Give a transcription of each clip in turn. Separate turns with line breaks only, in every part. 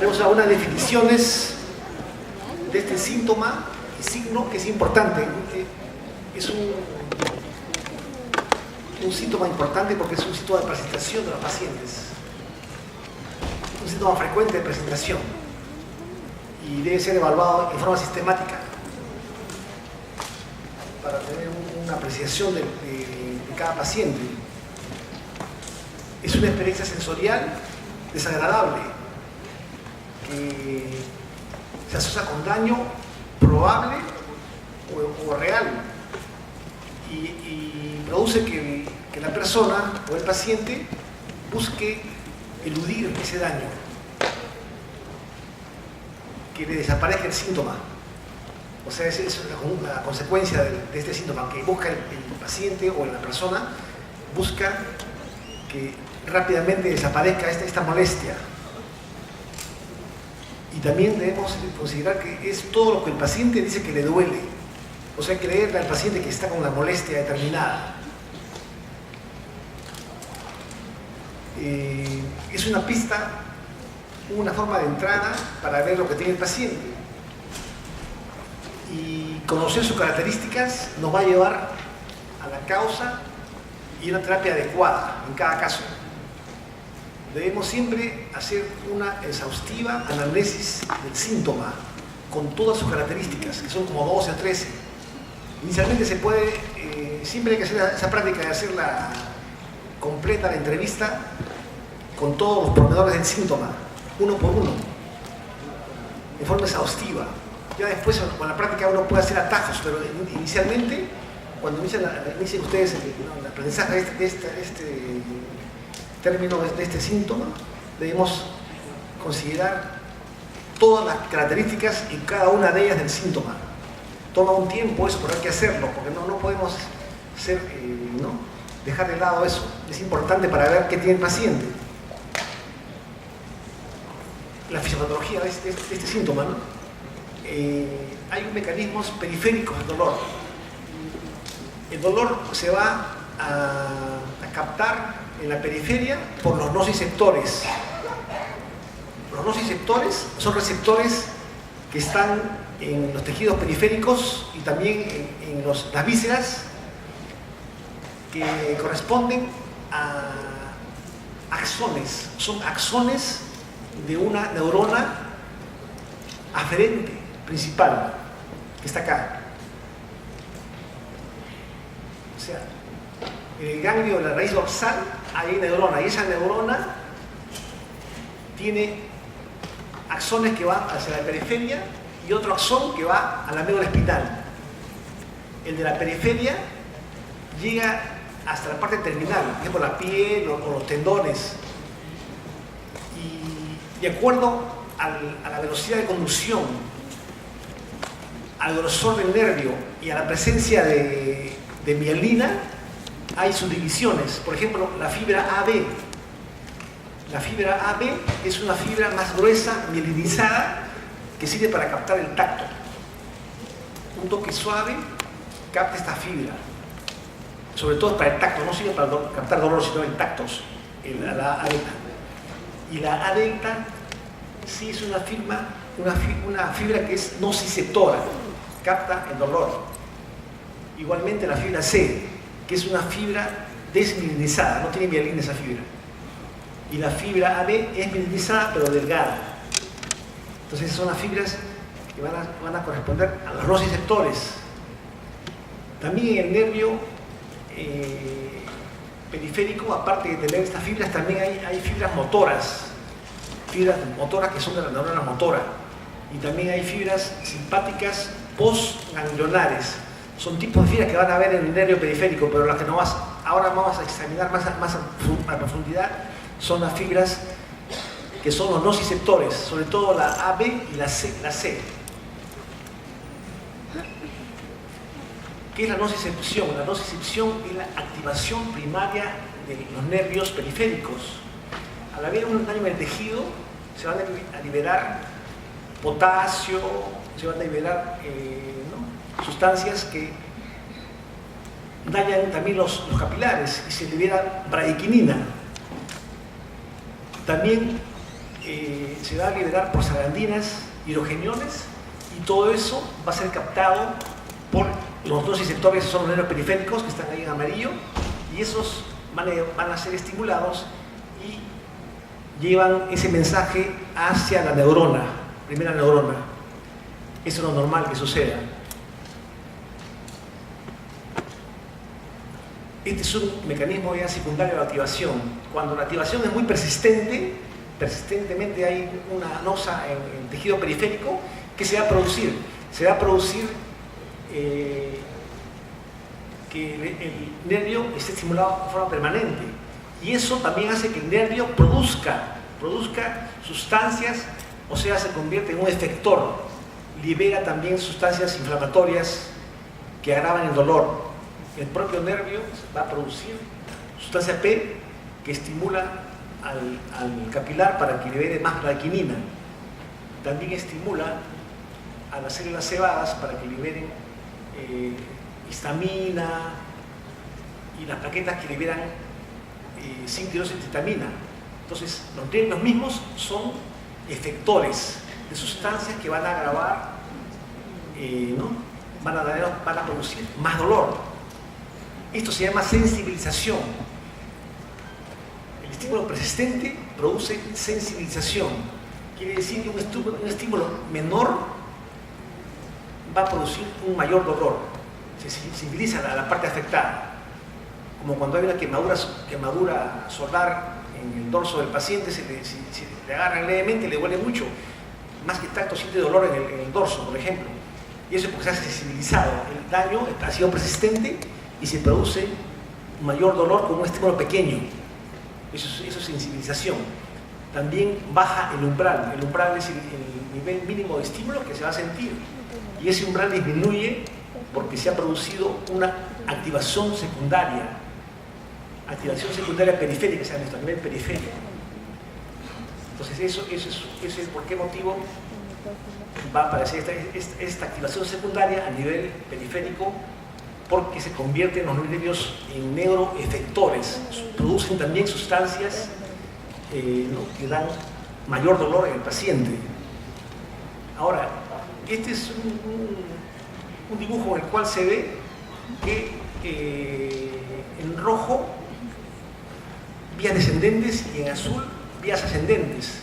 Veremos algunas definiciones de este síntoma y signo que es importante. Es un síntoma importante porque es un síntoma de presentación de los pacientes. Un síntoma frecuente de presentación y debe ser evaluado en forma sistemática para tener una apreciación de cada paciente. Es una experiencia sensorial desagradable que se asocia con daño probable o real y produce que la persona o el paciente busque eludir ese daño, que le desaparezca el síntoma. O sea, es una consecuencia de este síntoma, que busca el paciente o la persona, busca que rápidamente desaparezca esta molestia. Y también debemos considerar que es todo lo que el paciente dice que le duele. O sea, creerle al paciente que está con una molestia determinada. Es una pista, una forma de entrada para ver lo que tiene el paciente. Y conocer sus características nos va a llevar a la causa y una terapia adecuada en cada caso. Debemos siempre hacer una exhaustiva análisis del síntoma con todas sus características, que son como 12 o 13. Inicialmente se puede, siempre hay que hacer esa práctica de hacerla completa, la entrevista, con todos los pormenores del síntoma, uno por uno, de forma exhaustiva. Ya después, con la práctica, uno puede hacer atajos, pero inicialmente, cuando inician ustedes el aprendizaje de este término, de este síntoma, debemos considerar todas las características y cada una de ellas del síntoma. Toma un tiempo eso, pero hay que hacerlo, porque no podemos dejar de lado eso. Es importante para ver qué tiene el paciente. La fisiopatología de este síntoma, ¿no? Hay mecanismos periféricos del dolor. El dolor se va a captar en la periferia por los nociceptores. Los nociceptores son receptores que están en los tejidos periféricos y también en las vísceras, que corresponden a axones. Son axones de una neurona aferente principal que está acá. O sea, en el ganglio de la raíz dorsal hay una neurona, y esa neurona tiene axones que van hacia la periferia y otro axón que va a la médula espinal. El de la periferia llega hasta la parte terminal, por ejemplo la piel o los tendones, y de acuerdo a la velocidad de conducción, al grosor del nervio y a la presencia de mielina, hay subdivisiones. Por ejemplo, la fibra AB. La fibra AB es una fibra más gruesa, mielinizada, que sirve para captar el tacto. Un toque suave capta esta fibra. Sobre todo para el tacto, no sirve para captar dolor, sino el tacto, la A delta. Y la A delta sí es una fibra que es nociceptora, capta el dolor. Igualmente la fibra C, que es una fibra desmielinizada, no tiene mielina esa fibra. Y la fibra AB es mielinizada pero delgada. Entonces son las fibras que van a corresponder a los nociceptores. También en el nervio periférico, aparte de tener estas fibras, también hay fibras motoras que son de la neurona motora, y también hay fibras simpáticas postganglionares. Son tipos de fibras que van a ver en el nervio periférico, pero las que ahora vamos a examinar más a profundidad son las fibras que son los nociceptores, sobre todo la AB y la C. ¿Qué es la nocicepción? La nocicepción es la activación primaria de los nervios periféricos. Al haber un daño en el tejido, se van a liberar potasio, se van a liberar sustancias que dañan también los capilares, y se libera bradiquinina. También se va a liberar prostaglandinas, hidrogeniones, y todo eso va a ser captado por los dos receptores, que son los nervios periféricos, que están ahí en amarillo, y esos van a ser estimulados y llevan ese mensaje hacia la neurona, primera neurona. Eso es lo normal que suceda. Este es un mecanismo ya secundario de activación. Cuando la activación es muy persistente, persistentemente hay una nosa en el tejido periférico, ¿qué se va a producir? Se va a producir que el nervio esté estimulado de forma permanente. Y eso también hace que el nervio produzca sustancias, o sea, se convierte en un efector. Libera también sustancias inflamatorias que agravan el dolor. El propio nervio va a producir sustancia P que estimula al capilar para que libere más plaquenina. También estimula a las células cebadas para que liberen histamina y las plaquetas que liberan sin-tiroxetitamina. Entonces, los nervios mismos son efectores de sustancias que van a agravar, van a producir más dolor. Esto se llama sensibilización. El estímulo persistente produce sensibilización. Quiere decir que un estímulo menor va a producir un mayor dolor. Se sensibiliza a la parte afectada. Como cuando hay una quemadura solar en el dorso del paciente, si le agarran levemente, le duele mucho. Más que tanto siente dolor en el dorso, por ejemplo. Y eso es porque se ha sensibilizado. El daño ha sido persistente y se produce un mayor dolor con un estímulo pequeño. Eso es sensibilización. También baja el umbral. El umbral es el nivel mínimo de estímulo que se va a sentir. Y ese umbral disminuye porque se ha producido una activación secundaria. Activación secundaria periférica, se llama esto, a nivel periférico. Entonces eso es por qué motivo va a aparecer esta activación secundaria a nivel periférico, porque se convierten los nervios en neuroefectores, producen también sustancias que dan mayor dolor en el paciente. Ahora, este es un dibujo en el cual se ve que en rojo vías descendentes y en azul vías ascendentes.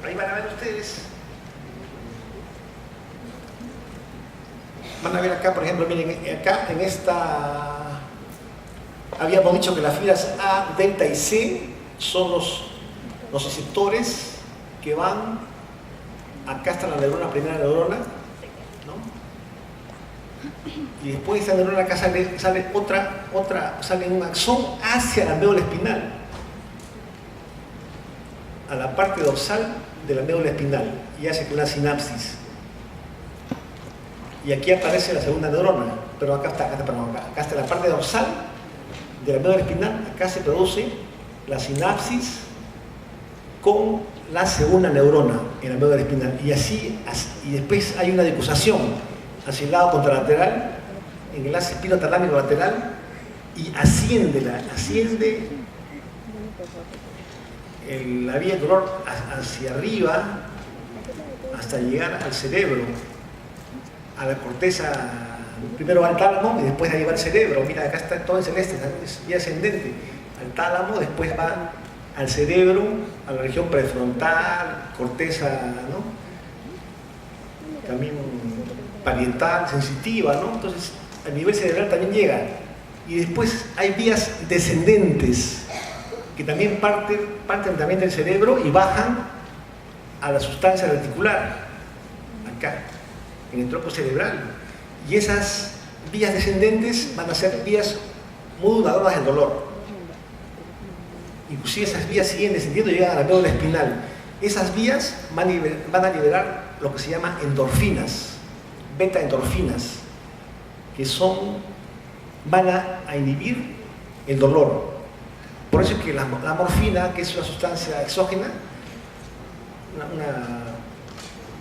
Ahí van a ver ustedes. Van a ver acá, por ejemplo, miren, acá en esta habíamos dicho que las fibras A, delta y C son los receptores que van, acá está la neurona, primera neurona, ¿no? Y después de esta neurona acá sale un axón hacia la médula espinal, a la parte dorsal de la médula espinal, y hace una sinapsis. Y aquí aparece la segunda neurona, pero acá está la parte dorsal de la médula espinal, acá se produce la sinapsis con la segunda neurona en la médula espinal, y después hay una decusación hacia el lado contralateral, en el enlace espinotalámico lateral, y asciende la vía del dolor hacia arriba hasta llegar al cerebro, a la corteza, primero al tálamo y después ahí va al cerebro. Mira, acá está todo en celeste, es vía ascendente. Al tálamo, después va al cerebro, a la región prefrontal, corteza, ¿no? También parietal, sensitiva, ¿no? Entonces, a nivel cerebral también llega. Y después hay vías descendentes que también parten también del cerebro y bajan a la sustancia reticular, acá, en el tronco cerebral. Y esas vías descendentes van a ser vías moduladoras del dolor. Inclusive esas vías siguen descendiendo y llegan a la médula espinal. Esas vías van a liberar lo que se llama endorfinas, beta-endorfinas, que van a inhibir el dolor. Por eso es que la morfina, que es una sustancia exógena,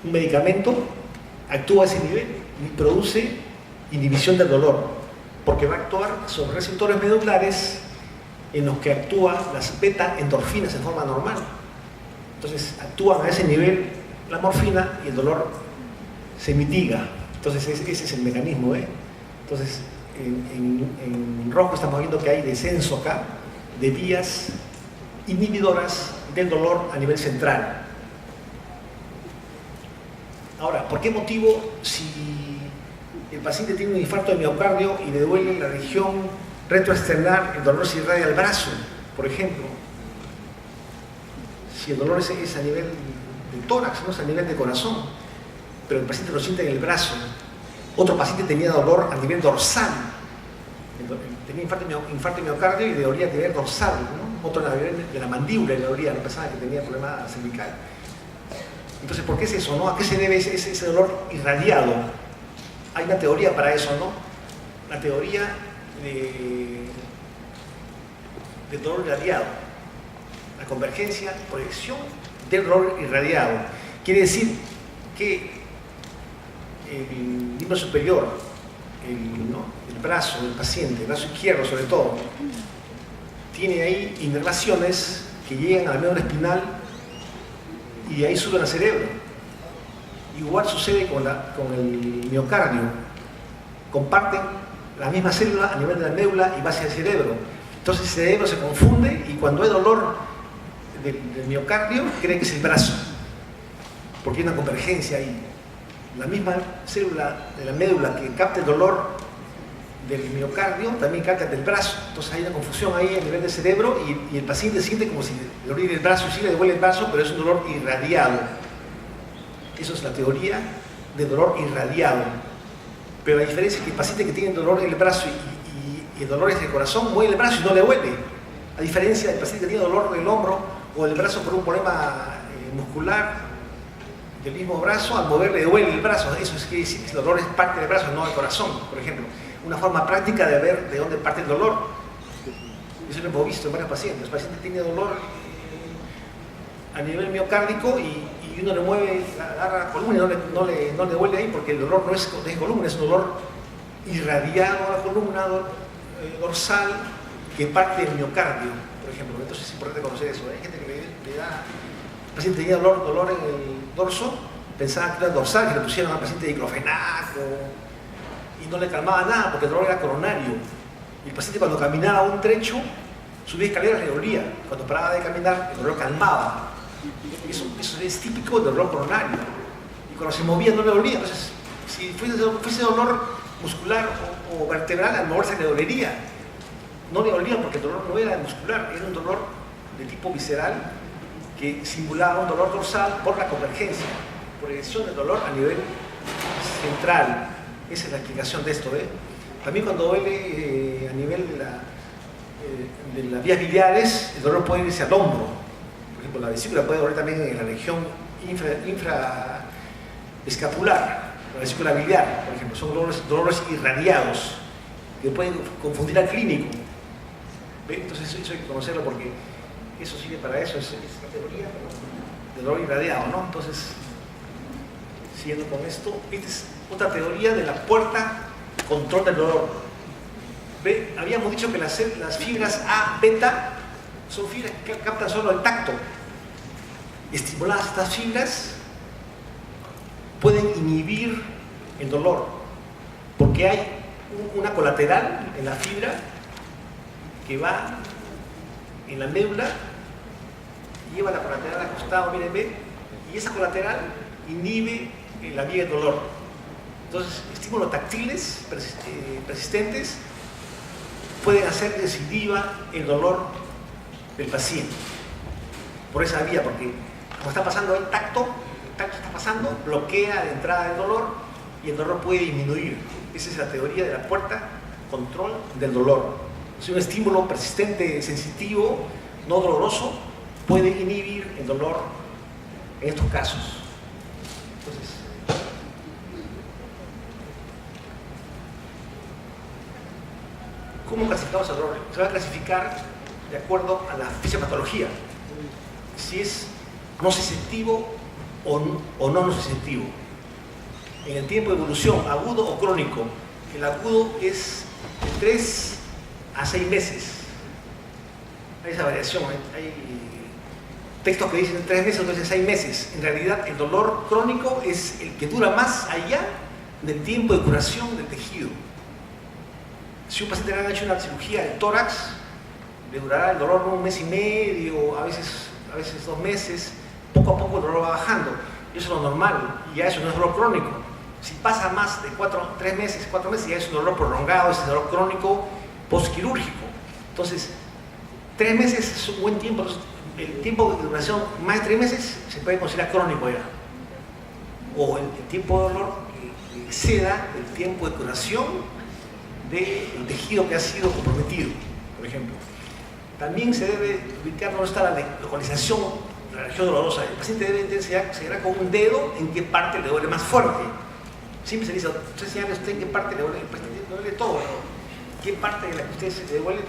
un medicamento, actúa a ese nivel y produce inhibición del dolor, porque va a actuar sobre receptores medulares en los que actúan las beta-endorfinas en forma normal. Entonces actúan a ese nivel la morfina y el dolor se mitiga. Entonces ese es el mecanismo. Entonces en rojo estamos viendo que hay descenso acá de vías inhibidoras del dolor a nivel central. Ahora, ¿por qué motivo si el paciente tiene un infarto de miocardio y le duele la región retroesternal, el dolor se irradia al brazo, por ejemplo? Si el dolor es a nivel del tórax, no es a nivel de corazón, pero el paciente lo siente en el brazo. Otro paciente tenía dolor a nivel dorsal, tenía infarto de miocardio y le dolía a nivel dorsal, ¿no? Otro a nivel de la mandíbula le dolía, no pensaba que tenía problema cervical. Entonces, ¿por qué es eso, no? ¿A qué se debe ese dolor irradiado? Hay una teoría para eso, ¿no? La teoría del dolor irradiado. La convergencia, proyección del dolor irradiado. Quiere decir que el miembro superior, el brazo del paciente, el brazo izquierdo sobre todo, tiene ahí inervaciones que llegan al médula espinal y de ahí suben al cerebro. Igual sucede con el miocardio. Comparten la misma célula a nivel de la médula y va hacia el cerebro. Entonces el cerebro se confunde y cuando hay dolor del miocardio cree que es el brazo, porque hay una convergencia ahí. La misma célula de la médula que capta el dolor del miocardio también capta del brazo. Entonces hay una confusión ahí a nivel del cerebro y el paciente siente como si le doliera el brazo y sí le duele el brazo, pero es un dolor irradiado. Eso es la teoría del dolor irradiado. Pero la diferencia es que el paciente que tiene dolor en el brazo y el dolor es del corazón, mueve el brazo y no le duele. A diferencia del paciente que tiene dolor del hombro o del brazo por un problema muscular del mismo brazo, al mover le duele el brazo. Eso quiere decir que el dolor es parte del brazo, no del corazón, por ejemplo. Una forma práctica de ver de dónde parte el dolor. Eso lo hemos visto en varios pacientes. El paciente tiene dolor a nivel miocárdico y uno le mueve, agarra la columna y no le duele ahí porque el dolor no es de columna, es un dolor irradiado a la columna dorsal que parte del miocardio, por ejemplo. Entonces es importante conocer eso. Hay gente que le da, el paciente tenía dolor en el dorso, pensaba que era dorsal, que le pusieron al paciente diclofenac y no le calmaba nada porque el dolor era coronario. Y el paciente cuando caminaba un trecho, subía escaleras le dolía. Cuando paraba de caminar, el dolor calmaba. Eso es típico del dolor coronario. Y cuando se movía no le dolía. Entonces, si fuese dolor muscular o vertebral, a lo mejor se le dolería. No le dolía porque el dolor no era muscular, era un dolor de tipo visceral que simulaba un dolor dorsal por la convergencia, proyección del dolor a nivel central. Esa es la explicación de esto. También cuando duele a nivel de las vías biliares, el dolor puede irse al hombro. Por ejemplo, la vesícula puede doler también en la región infraescapular, la vesícula biliar, por ejemplo. Son dolores irradiados que pueden confundir al clínico. Entonces eso hay que conocerlo porque eso sirve para eso, es la teoría del dolor irradiado, ¿no? Entonces, siguiendo con esto, esta es otra teoría de la puerta control del dolor. Habíamos dicho que las fibras A, beta, son fibras que captan solo el tacto. Estimuladas estas fibras pueden inhibir el dolor porque hay una colateral en la fibra que va en la médula, lleva la colateral al costado, miren, y esa colateral inhibe la vía del dolor. Entonces, estímulos táctiles persistentes pueden hacer recidiva el dolor del paciente por esa vía, porque como está pasando el tacto está pasando, bloquea la entrada del dolor y el dolor puede disminuir. Esa es la teoría de la puerta control del dolor. Si un estímulo persistente, sensitivo, no doloroso, puede inhibir el dolor en estos casos. Entonces, ¿cómo clasificamos el dolor? Se va a clasificar de acuerdo a la fisiopatología. Si es nociceptivo o no nociceptivo. En el tiempo de evolución, agudo o crónico. El agudo es de 3 a 6 meses. Hay esa variación, hay textos que dicen 3 meses, otros dicen 6 meses. En realidad, el dolor crónico es el que dura más allá del tiempo de curación del tejido. Si un paciente le han hecho una cirugía de tórax, le durará el dolor 1 mes y medio, a veces 2 meses, poco a poco el dolor va bajando. Y eso es lo normal, y ya eso no es dolor crónico. Si pasa más de 3 meses, 4 meses, ya es un dolor prolongado, es un dolor crónico postquirúrgico. Entonces, 3 meses es un buen tiempo. Entonces, el tiempo de duración más de 3 meses se puede considerar crónico ya. O el tiempo de dolor que exceda el tiempo de curación del tejido que ha sido comprometido, por ejemplo. También se debe ubicar dónde está la localización de la región dolorosa. El paciente debe considerar con un dedo en qué parte le duele más fuerte. Siempre se dice, usted señale usted en qué parte le duele, el paciente le duele todo, ¿no? ¿Qué parte de la que usted se le duele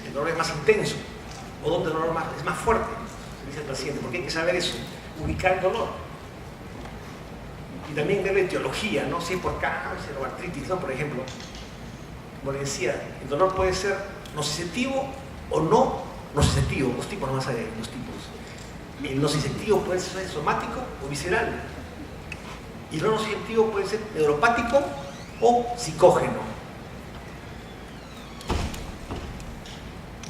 el dolor es más intenso? ¿O dónde el dolor es más fuerte? Se dice el paciente, porque hay que saber eso, ubicar el dolor. Y también ver la etiología, ¿no? Si es por cáncer o artritis, ¿no? Por ejemplo, como le decía, el dolor puede ser nociceptivo o no nociceptivo, dos tipos nomás hay, dos tipos. El nociceptivo puede ser somático o visceral. Y el no nociceptivo puede ser neuropático o psicógeno.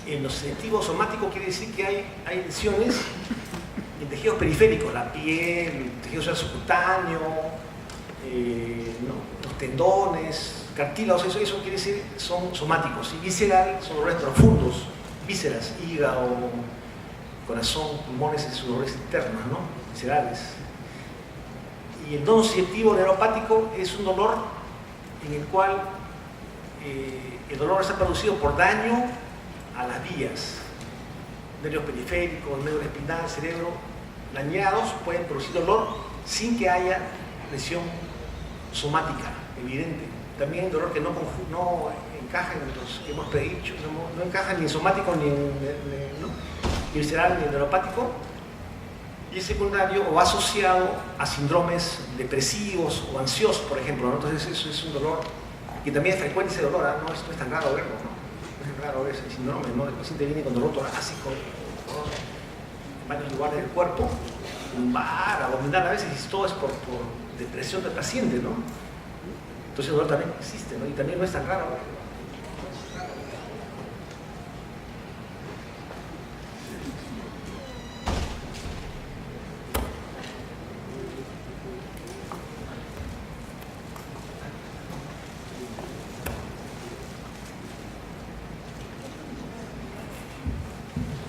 El nociceptivo somático quiere decir que hay lesiones en tejidos periféricos, la piel, el tejido subcutáneo, los tendones, cartílagos, eso quiere decir son somáticos. Y visceral son dolores profundos, vísceras, hígado, corazón, pulmones, son dolores internos, ¿no? Viscerales. Y el no nociceptivo neuropático es un dolor en el cual el dolor está producido por daño a las vías, nervios periféricos, nervios espinal, cerebro, dañados, pueden producir dolor sin que haya lesión somática evidente. También hay dolor que no encaja en los que hemos predicho, no encaja ni en somático ni en visceral ni en neuropático, y es secundario o asociado a síndromes depresivos o ansiosos, por ejemplo, ¿no? Entonces eso es un dolor que también es frecuente, ese dolor, ¿no? Esto no es tan raro verlo, ¿no? Claro, ese síndrome, ¿no? El paciente viene con dolor torácico en varios lugares del cuerpo, lumbar, abdominal, a veces y todo es por depresión del paciente, ¿no? Entonces el dolor también existe, ¿no? Y también no es tan raro, ¿no?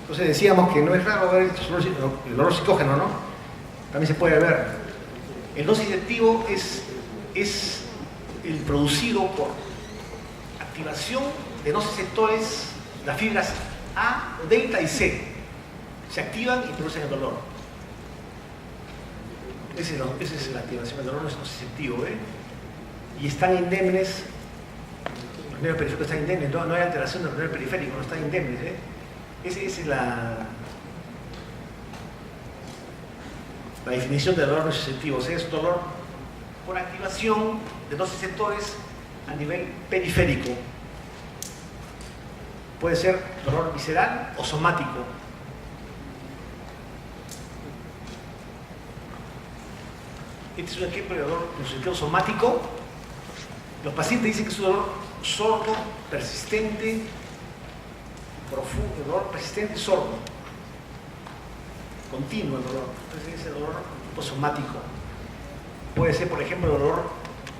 Entonces decíamos que no es raro ver el dolor psicógeno, ¿no? También se puede ver. El nociceptivo es el producido por activación de nociceptores, las fibras A, delta y C. Se activan y producen el dolor. Esa es la activación, el dolor no es nociceptivo, ¿eh? Y están indemnes, los nervios periféricos están indemnes, no hay alteración de los nervios periféricos, no están indemnes, ¿eh? Esa es la definición de dolor nociceptivo. O sea, es dolor por activación de nociceptores a nivel periférico. Puede ser dolor visceral o somático. Este es un ejemplo de dolor nociceptivo somático. Los pacientes dicen que es un dolor sordo, persistente, profundo, dolor persistente, sordo, continuo el dolor. Entonces ese dolor tipo somático puede ser, por ejemplo, el dolor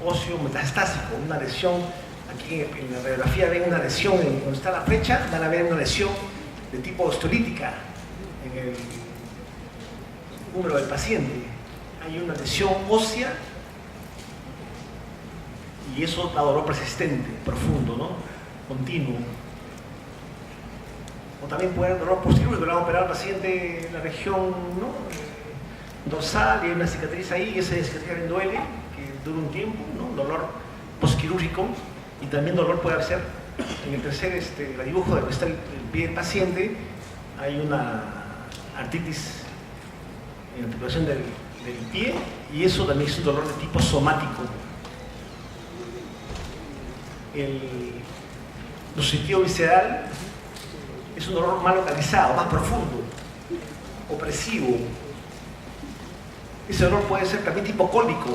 óseo metastásico, una lesión. Aquí en la radiografía ven una lesión donde está la flecha, van a ver una lesión de tipo osteolítica en el húmero del paciente. Hay una lesión ósea y eso da dolor persistente, profundo, ¿no? Continuo. O también puede haber dolor postquirúrgico, le van a operar al paciente en la región, ¿no? Dorsal, y hay una cicatriz ahí, y esa cicatriz también duele, que dura un tiempo, ¿no? Dolor postquirúrgico, y también dolor puede ser en el tercer dibujo de donde está el pie del paciente, hay una artritis en la articulación del pie, y eso también es un dolor de tipo somático. El nociceptivo visceral es un dolor más localizado, más profundo. opresivo. Ese dolor puede ser también tipo cólico.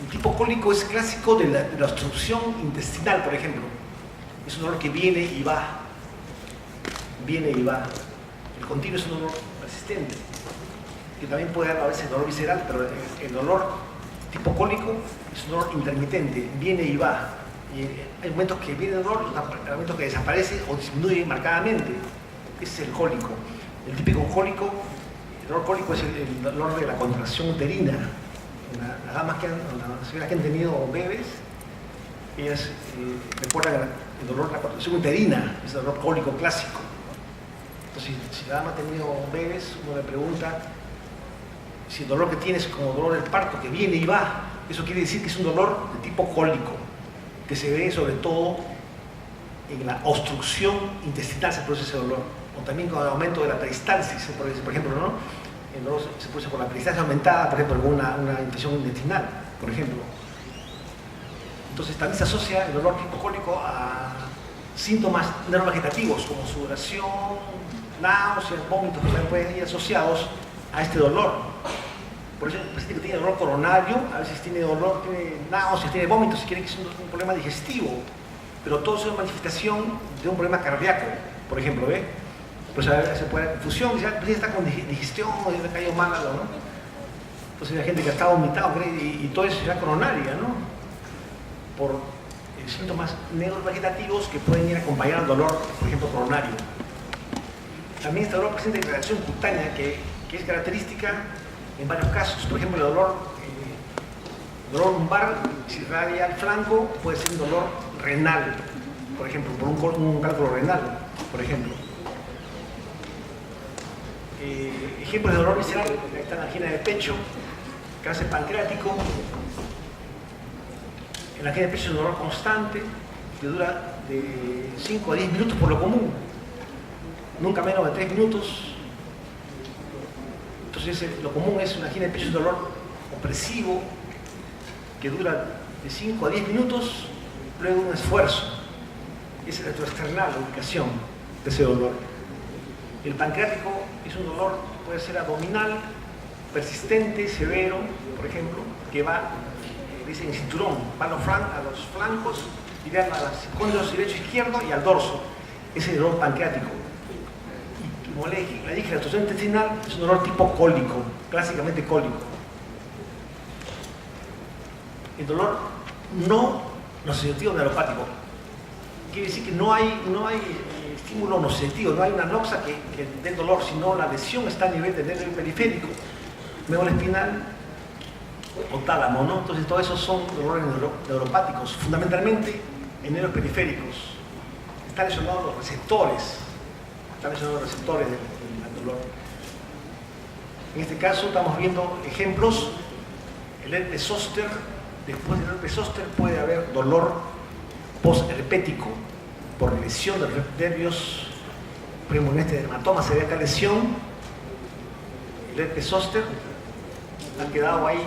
El tipo cólico es clásico de la obstrucción intestinal, por ejemplo. Es un dolor que viene y va. Viene y va. El continuo es un dolor persistente, que también puede dar a veces dolor visceral, pero el dolor tipo cólico es un dolor intermitente, viene y va. Y hay momentos que viene el dolor, hay momentos que desaparece o disminuye marcadamente. Ese es el cólico. El típico cólico, el dolor cólico es el dolor de la contracción uterina. Las damas las señoras que han tenido bebés, ellas recuerdan el dolor de la contracción uterina, es el dolor cólico clásico. Entonces, si la dama ha tenido bebés, uno le pregunta si el dolor que tiene es como dolor del parto, que viene y va. Eso quiere decir que es un dolor de tipo cólico, que se ve sobre todo en la obstrucción intestinal, se produce ese dolor. O también con el aumento de la peristalsis, por ejemplo, ¿no? El dolor se produce por la peristalsis aumentada, por ejemplo, una infección intestinal, por ejemplo. Entonces también se asocia el dolor tipo cólico a síntomas neurovegetativos como sudoración, náuseas, vómitos, que también pueden ir asociados a este dolor. Por eso el paciente que tiene dolor coronario, a veces tiene dolor, tiene náuseas, tiene vómitos, si quiere que es un problema digestivo, pero todo es una manifestación de un problema cardíaco, por ejemplo, ¿ve? Pues a veces se puede dar confusión, dice, pues ya está con digestión, o ya le cayó mal algo, ¿no? Entonces hay gente que está vomitado y todo eso será coronaria, ¿no? Por síntomas neurovegetativos que pueden ir acompañados al dolor, por ejemplo, coronario. También este dolor presenta reacción cutánea que es característica en varios casos. Por ejemplo, el dolor lumbar, si irradia al flanco, puede ser un dolor renal, por ejemplo, por un cálculo renal, por ejemplo. Ejemplos de dolor visceral, está la angina de pecho, cáncer pancreático. En la angina de pecho es un dolor constante que dura de 5 a 10 minutos por lo común, nunca menos de 3 minutos. Entonces lo común es una angina de pecho, es un dolor opresivo que dura de 5 a 10 minutos luego de un esfuerzo. Es el retroesternal, la ubicación de ese dolor. El pancreático es un dolor, puede ser abdominal, persistente, severo, por ejemplo, que va, dicen cinturón, va a los flancos, y a los cóndilos derecho e izquierdo y al dorso. Ese es el dolor pancreático. Y como le dije, la obstrucción intestinal es un dolor tipo cólico, clásicamente cólico. El dolor no nociceptivo neuropático quiere decir que no hay estímulo nociceptivo, no hay una noxa que dé dolor, sino la lesión está a nivel del nervio periférico, médula espinal o tálamo, ¿no? Entonces todos esos son dolores neuropáticos, fundamentalmente en nervios periféricos. Están lesionados los receptores, del dolor. En este caso estamos viendo ejemplos. El herpes zóster, después del herpes zóster puede haber dolor postherpético por lesión de los nervios. Por ejemplo, en este dermatoma se ve acá lesión, el herpes zóster, ha quedado ahí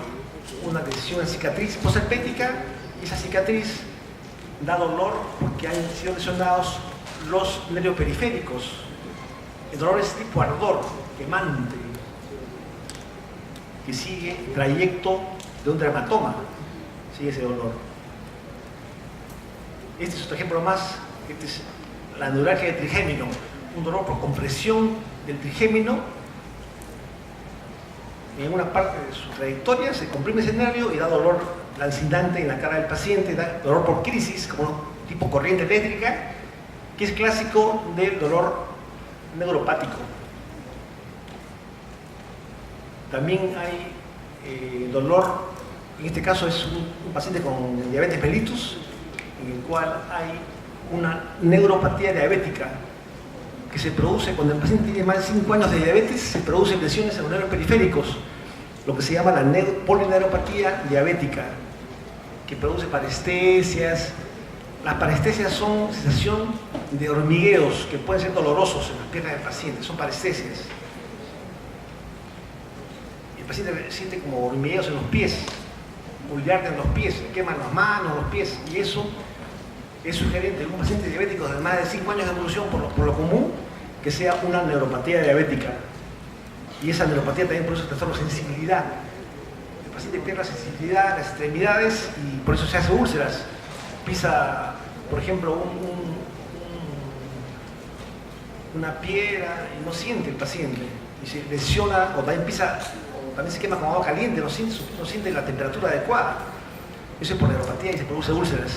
una lesión, una cicatriz postherpética, y esa cicatriz da dolor porque han sido lesionados los nervios periféricos. El dolor es tipo ardor, quemante, que sigue el trayecto de un dermatoma, sigue ese dolor. Este es otro ejemplo más, este es la neuralgia del trigémino, un dolor por compresión del trigémino. En una parte de su trayectoria se comprime ese nervio y da dolor lancinante en la cara del paciente, da dolor por crisis, como tipo corriente eléctrica, que es clásico del dolor neuropático. También hay dolor, en este caso es un paciente con diabetes mellitus, en el cual hay una neuropatía diabética que se produce cuando el paciente tiene más de 5 años de diabetes, se producen lesiones en los nervios periféricos, lo que se llama la polineuropatía diabética, que produce parestesias. Las parestesias son sensación de hormigueos que pueden ser dolorosos en las piernas del paciente, son parestesias. El paciente siente como hormigueos en los pies, pulgar en los pies, le queman las manos, los pies, y eso es sugerente en un paciente diabético de más de 5 años de evolución, por lo común, que sea una neuropatía diabética. y esa neuropatía también produce trastorno de sensibilidad. El paciente pierde la sensibilidad, las extremidades y por eso se hace úlceras. Pisa, por ejemplo, una piedra y no siente el paciente y se lesiona o también pisa o también se quema con agua caliente, no siente la temperatura adecuada. Eso es por neuropatía y se produce úlceras.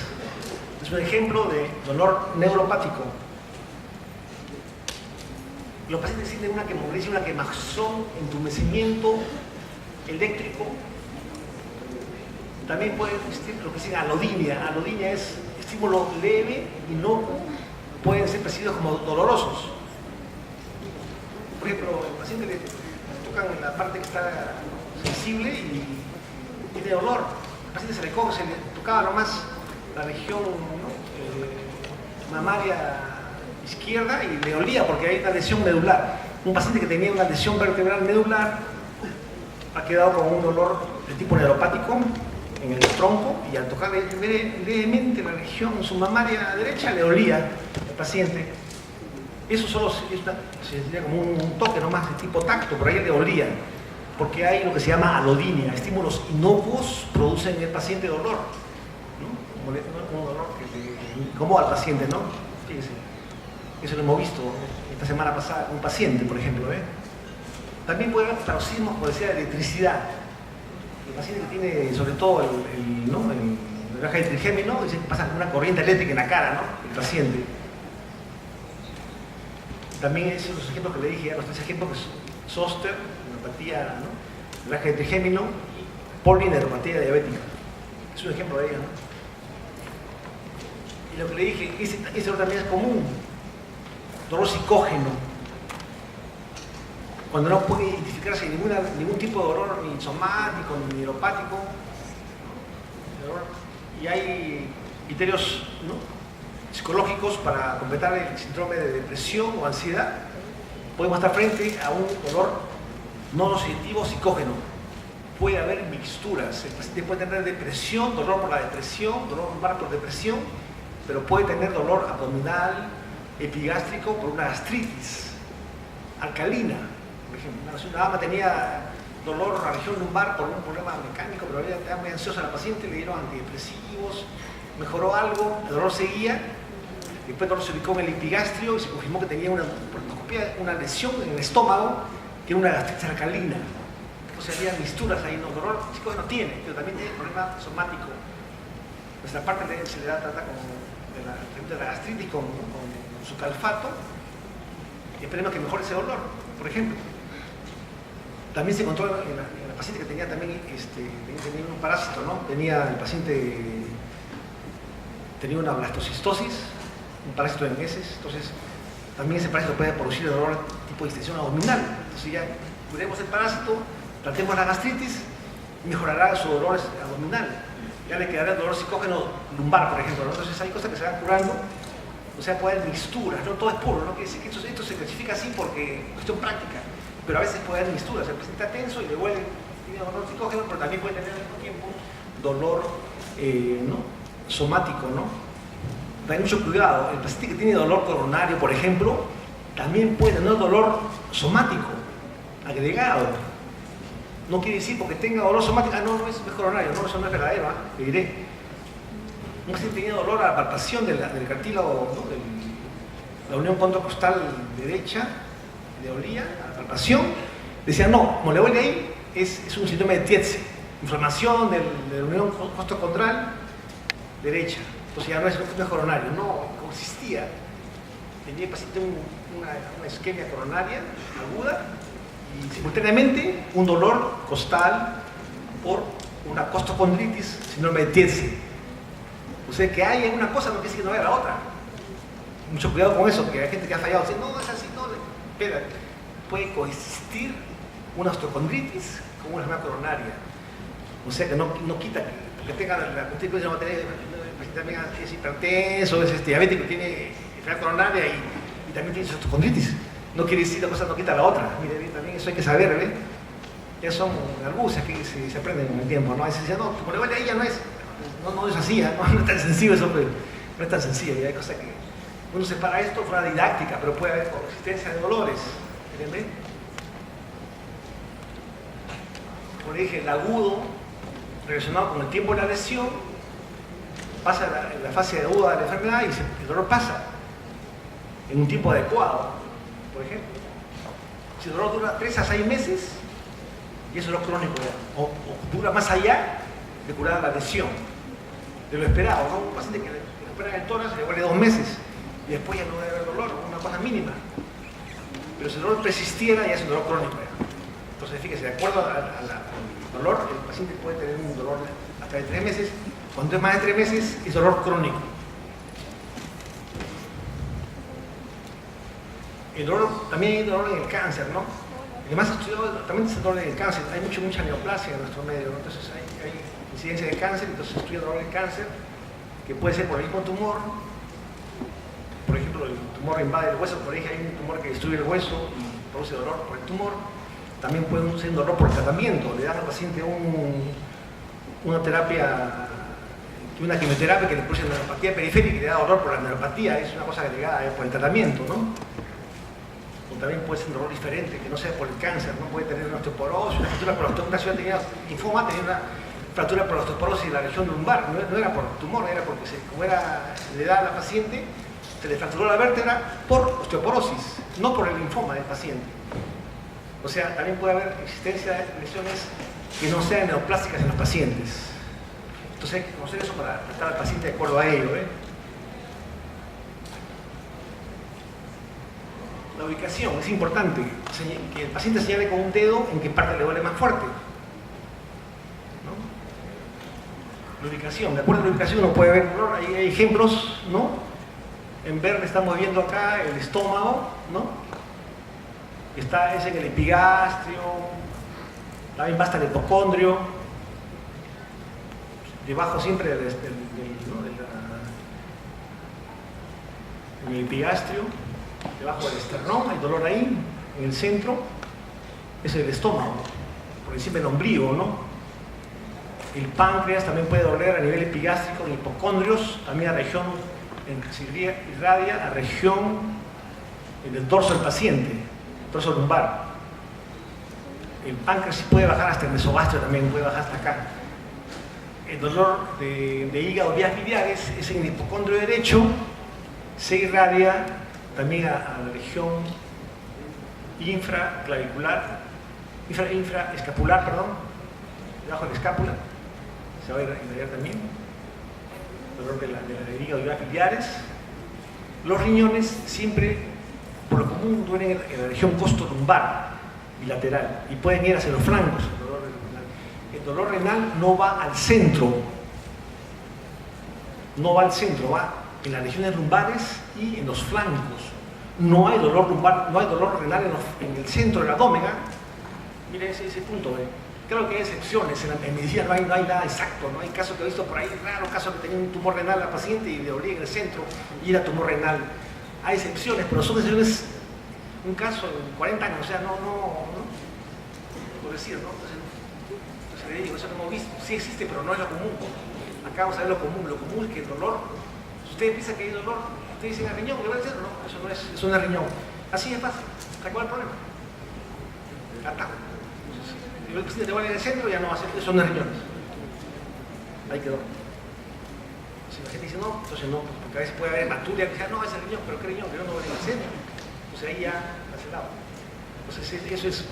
Es un ejemplo de dolor neuropático. Los pacientes sienten una quemorragia, una quemazón, entumecimiento eléctrico. También puede existir lo que se llama alodinia. Alodinia es estímulo leve, inocuo, pueden ser percibidos como dolorosos. Por ejemplo, el paciente le tocan la parte que está sensible y tiene dolor. El paciente se le coge, se le tocaba nomás la región, ¿no? Mamaria izquierda y le dolía porque hay una lesión medular. Un paciente que tenía una lesión vertebral medular ha quedado con un dolor de tipo neuropático en el tronco y al tocar levemente la región su mamaria derecha le dolía al paciente. Eso solo sería como un toque nomás de tipo tacto, por ahí le dolía, porque hay lo que se llama alodinia, estímulos inocuos producen en el paciente dolor, ¿no? Un dolor que le incomoda al paciente, ¿no? Fíjense, eso lo hemos visto esta semana pasada con un paciente, por ejemplo, ¿eh? También puede haber paroxismos, como decía, de electricidad. El paciente que tiene, sobre todo, el baja de trigémino, dice que pasa una corriente eléctrica en la cara, ¿no? El paciente. También esos los ejemplos que le dije, los tres ejemplos, que es zóster, neuropatía, ¿no? Baja de trigémino, polineuropatía diabética. Es un ejemplo de ello, ¿no? Y lo que le dije, ese dolor también es común. Dolor psicógeno. Cuando no puede identificarse ningún tipo de dolor, ni somático, ni neuropático, ¿no? Y hay criterios, ¿no? Psicológicos para completar el síndrome de depresión o ansiedad. Podemos estar frente a un dolor no nocitivo psicógeno. Puede haber mixturas. El paciente puede tener depresión, dolor por la depresión, dolor lumbar por depresión, pero puede tener dolor abdominal, epigástrico por una gastritis alcalina. Por ejemplo, una dama tenía dolor en la región lumbar por un problema mecánico, pero era muy ansiosa la paciente, le dieron antidepresivos, mejoró algo, el dolor seguía, después el dolor se ubicó en el epigastrio y se confirmó que tenía una lesión en el estómago, que era una gastritis alcalina. Entonces había misturas ahí, ¿no? Dolor psicógeno no tiene, pero también tiene problema somático. Nuestra parte se le trata como de la gastritis con su calfato y esperemos que mejore ese dolor, por ejemplo. También se encontró en la paciente que tenía también tenía un parásito, ¿no? El paciente tenía una blastocistosis, un parásito en heces, entonces también ese parásito puede producir dolor tipo distensión abdominal. Entonces ya curemos el parásito, tratemos la gastritis, mejorará su dolor abdominal. Ya le quedará el dolor psicógeno lumbar, por ejemplo, ¿no? Entonces hay cosas que se van curando, o sea, puede haber mixturas, no todo es puro, ¿no? Que esto se clasifica así porque es cuestión práctica, pero a veces puede haber mixturas, el paciente está tenso y le huele, tiene dolor psicógeno, pero también puede tener al mismo tiempo dolor ¿no? somático, ¿no? Hay mucho cuidado, el paciente que tiene dolor coronario, por ejemplo, también puede tener dolor somático, agregado. No quiere decir porque tenga dolor somático, no es coronario, no, eso no es verdadero, le diré. Un paciente tenía dolor a la palpación del cartílago, ¿no? De la unión contocostal derecha, le dolía a la palpación, decía no, como le duele ahí, es un síndrome de Tietze, inflamación de la unión costocondral derecha. Entonces ya no es coronario, no consistía. Tenía el paciente una isquemia coronaria aguda y simultáneamente un dolor costal por una costocondritis, síndrome de Tietze. O sea, que hay una cosa no quiere decir que no haya la otra. Mucho cuidado con eso, que hay gente que ha fallado. Dice, no, es así, no. Espera, puede coexistir una osteocondritis con una enfermedad coronaria. O sea, que no quita que tenga la constitución no tener, también es hipertenso, es diabético, tiene enfermedad coronaria y también tiene osteocondritis. No quiere decir la cosa no quita la otra. Mire, también eso hay que saber, ¿ves? Ya son argucias que se aprenden con el tiempo, ¿no? A veces dicen, no, como le vale ahí ya no es. No es así, no es tan sencillo eso, pues, no es tan sencillo. Y hay cosas que uno separa esto fuera didáctica, pero puede haber consistencia de dolores. ¿Entienden? como le dije, el agudo relacionado con el tiempo de la lesión, pasa la fase aguda de la enfermedad y el dolor pasa en un tiempo adecuado. Por ejemplo, si el dolor dura 3 a 6 meses, y es dolor crónico ya, o dura más allá de curar la lesión, de lo esperado, ¿no? Un paciente que le operan el tórax le duele 2 meses y después ya no debe haber dolor, una cosa mínima. Pero si el dolor persistiera, ya es un dolor crónico ya. Entonces, fíjese, de acuerdo al dolor, el paciente puede tener un dolor hasta de 3 meses. Cuando es más de 3 meses, es dolor crónico. El dolor, también hay dolor en el cáncer, ¿no? Además, estudiado también es el dolor en el cáncer. Hay mucha neoplasia en nuestro medio, ¿no? Entonces, hay incidencia de cáncer, entonces se estudia el dolor del cáncer, que puede ser por el mismo tumor. Por ejemplo, el tumor invade el hueso, por ahí hay un tumor que destruye el hueso y produce dolor por el tumor. También puede ser dolor por tratamiento. Le dan al paciente una terapia, una quimioterapia que le produce neuropatía periférica y le da dolor por la neuropatía. Es una cosa agregada por el tratamiento, ¿no? O también puede ser un dolor diferente, que no sea por el cáncer, ¿no? Puede tener una osteoporosis, una fractura por la osteoporosis, tenía linfoma, tenía una fractura por la osteoporosis de la región lumbar. No era por tumor, era porque como le da a la paciente, se le fracturó la vértebra por osteoporosis, no por el linfoma del paciente. O sea, también puede haber existencia de lesiones que no sean neoplásicas en los pacientes. Entonces hay que conocer eso para tratar al paciente de acuerdo a ello. La ubicación es importante, que el paciente señale con un dedo en qué parte le duele más fuerte. ¿No? La ubicación, de acuerdo a la ubicación uno puede ver dolor, ahí hay ejemplos, ¿no? En verde estamos viendo acá el estómago, ¿no? Está ese en el epigastrio, también basta el hipocondrio, debajo siempre del epigastrio, debajo del esternón, hay dolor ahí, en el centro, es el estómago, por encima del ombligo, ¿no? El páncreas también puede doler a nivel epigástrico, en hipocondrios, también a región, se irradia a región en el dorso del paciente, dorso lumbar. El páncreas sí puede bajar hasta el mesogastrio, también puede bajar hasta acá. El dolor de hígado, vías biliares, es en el hipocondrio derecho, se irradia también a la región infraclavicular, infraescapular, perdón, debajo de la escápula, se va a irradiar también. Dolor de hígado y vías biliares. Los riñones siempre, por lo común, duelen en la región costolumbar bilateral y pueden ir hacia los flancos. El dolor renal no va al centro, va en las regiones lumbares y en los flancos. No hay dolor lumbar, no hay dolor renal en el centro del abdomen. Miren ese punto. Claro que hay excepciones, en medicina no hay nada exacto, no hay casos que he visto por ahí, raros casos que tenía un tumor renal la paciente y le dolía en el centro y era tumor renal. Hay excepciones, pero son excepciones, un caso en 40 años, o sea, no por decir, ¿no? Entonces le digo, eso no hemos visto, sí existe, pero no es lo común. Acá vamos a ver lo común es que el dolor, si ustedes piensan que hay dolor, ustedes dicen el riñón, ¿qué van a decir? No, eso no es riñón. Así es fácil, ¿se acabó el problema? Atajo. Si el paciente te va en el centro, ya no va a ser, eso no es riñones. Ahí quedó. Si la gente dice no, entonces no, porque a veces puede haber hematuria que dice, no, ese riñón, pero ¿qué riñón? Que no va en el centro. Entonces ahí ya cancelado. Entonces eso es,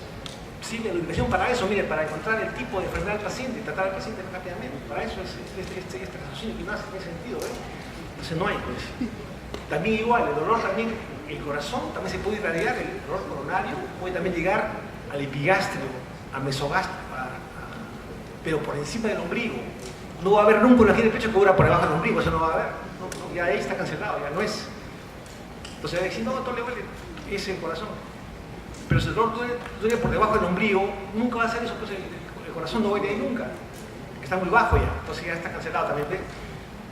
sí, la educación para eso, mire, para encontrar el tipo de enfermedad del paciente y tratar al paciente rápidamente. Para eso es este raciocinio que no hace sentido, Entonces no hay, pues. También igual, el dolor también, el corazón también se puede irradiar, el dolor coronario puede también llegar al epigastrio, a mesogastrio, pero por encima del ombligo. No va a haber nunca una angina de pecho que cubra por debajo del ombligo, eso no va a haber. No, ya ahí está cancelado, ya no es. Entonces, si no, todo le duele, es el corazón. Pero si el dolor duele por debajo del ombligo, nunca va a ser eso, pues el corazón no duele ahí nunca. Está muy bajo ya, entonces ya está cancelado también.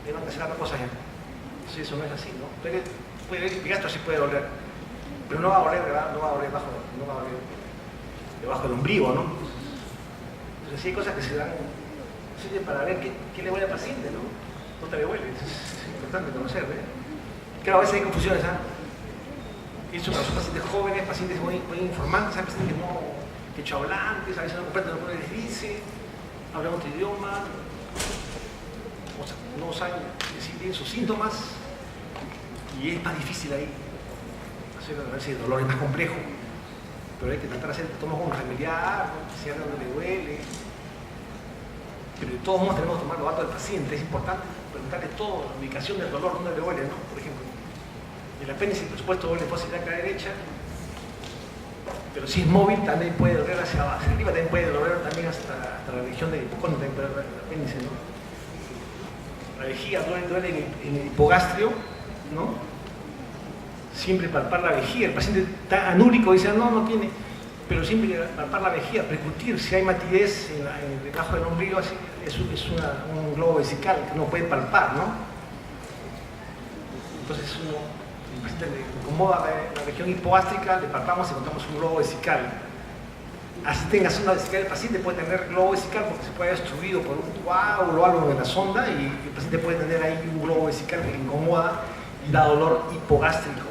Le van a cancelar las cosas ya. Entonces eso no es así, ¿no? Puede ver el epigastrio, sí puede doler, pero no va a doler, ¿verdad? No va a doler debajo del ombligo, ¿no? Entonces sí hay cosas que se dan para ver qué le huele al paciente, ¿no? No te le huele, es importante conocer, Claro, a veces hay confusiones, Y eso para los pacientes jóvenes, pacientes muy informantes, hay pacientes que quechua hablantes, a veces no comprenden lo que les dice, hablan otro idioma, o sea, no saben decir bien sus síntomas, y es más difícil ahí hacer a ver si el dolor es más complejo, pero hay que tratar de hacer tomas con familiar, si algo donde le duele, pero de todos modos tenemos que tomar los datos del paciente. Es importante preguntarle todo, la ubicación del dolor, dónde le duele, ¿no? Por ejemplo, el apéndice, por supuesto, duele fácil acá a la derecha, pero si es móvil también puede doler hacia arriba, también puede doler también hasta la región del hipocondrio, también puede doler el apéndice, ¿no? La vejiga duele en el hipogastrio, ¿no? Siempre palpar la vejiga, el paciente está anúrico, dice, no tiene, pero siempre palpar la vejiga, percutir, si hay matidez en el debajo del ombligo, así, es un globo vesical que uno puede palpar, ¿no? Entonces el paciente le incomoda la región hipogástrica, le palpamos y encontramos un globo vesical. Así tenga sonda vesical, el paciente puede tener globo vesical porque se puede haber obstruido por un coágulo o algo en la sonda y el paciente puede tener ahí un globo vesical que le incomoda y da dolor hipogástrico.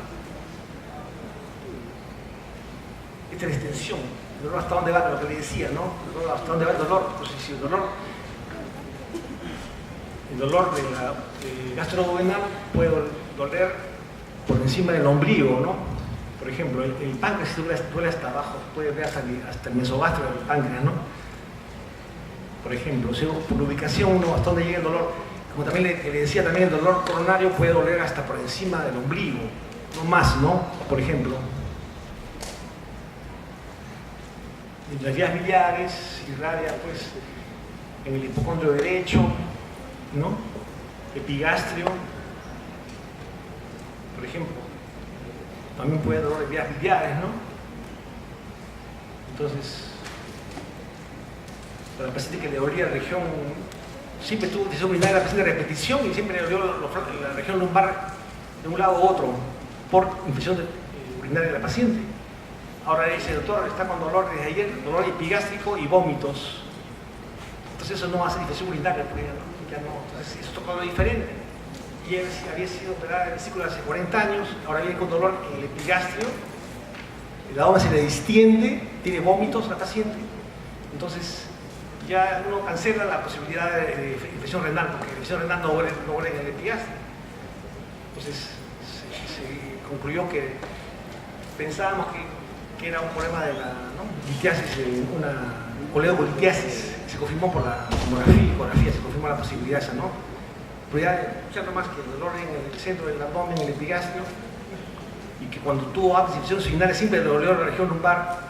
Esta es la extensión, el dolor hasta dónde va, lo que le decía, ¿no? El dolor, hasta dónde va el dolor. Entonces, si el dolor de la gastroduodenal puede doler por encima del ombligo, ¿no? Por ejemplo, el páncreas duele hasta abajo, puede ver hasta el mesogastrio del páncreas, ¿no? Por ejemplo, por ubicación, uno hasta dónde llega el dolor. Como también le decía, también el dolor coronario puede doler hasta por encima del ombligo, no más, ¿no? Por ejemplo, en las vías biliares irradia, pues, en el hipocondrio derecho, ¿no? Epigastrio, por ejemplo, también puede doler en vías biliares, ¿no? Entonces, para el paciente que le dolía la región, siempre tuvo difusión urinaria la paciente de repetición y siempre le dolió la región lumbar de un lado a otro por infección urinaria de la paciente. Ahora dice, doctor, está con dolor desde ayer, dolor epigástrico y vómitos. Entonces eso no va a ser infección urinaria, porque ya no, entonces eso es algo diferente. Y él había sido operada de vesícula hace 40 años, ahora viene con dolor en el epigastrio, el abdomen se le distiende, tiene vómitos la paciente, entonces ya uno cancela la posibilidad de infección renal, porque la infección renal no huele en el epigastrio. Entonces se concluyó que pensábamos que era un problema de la litiasis, una coledocolitiasis, se confirmó por la ecografía, se confirmó la posibilidad esa, ¿no? Pero ya escuchando más que el dolor en el centro del abdomen, en el epigastrio, y que cuando tuvo infecciones urinarias siempre le dolió la región lumbar,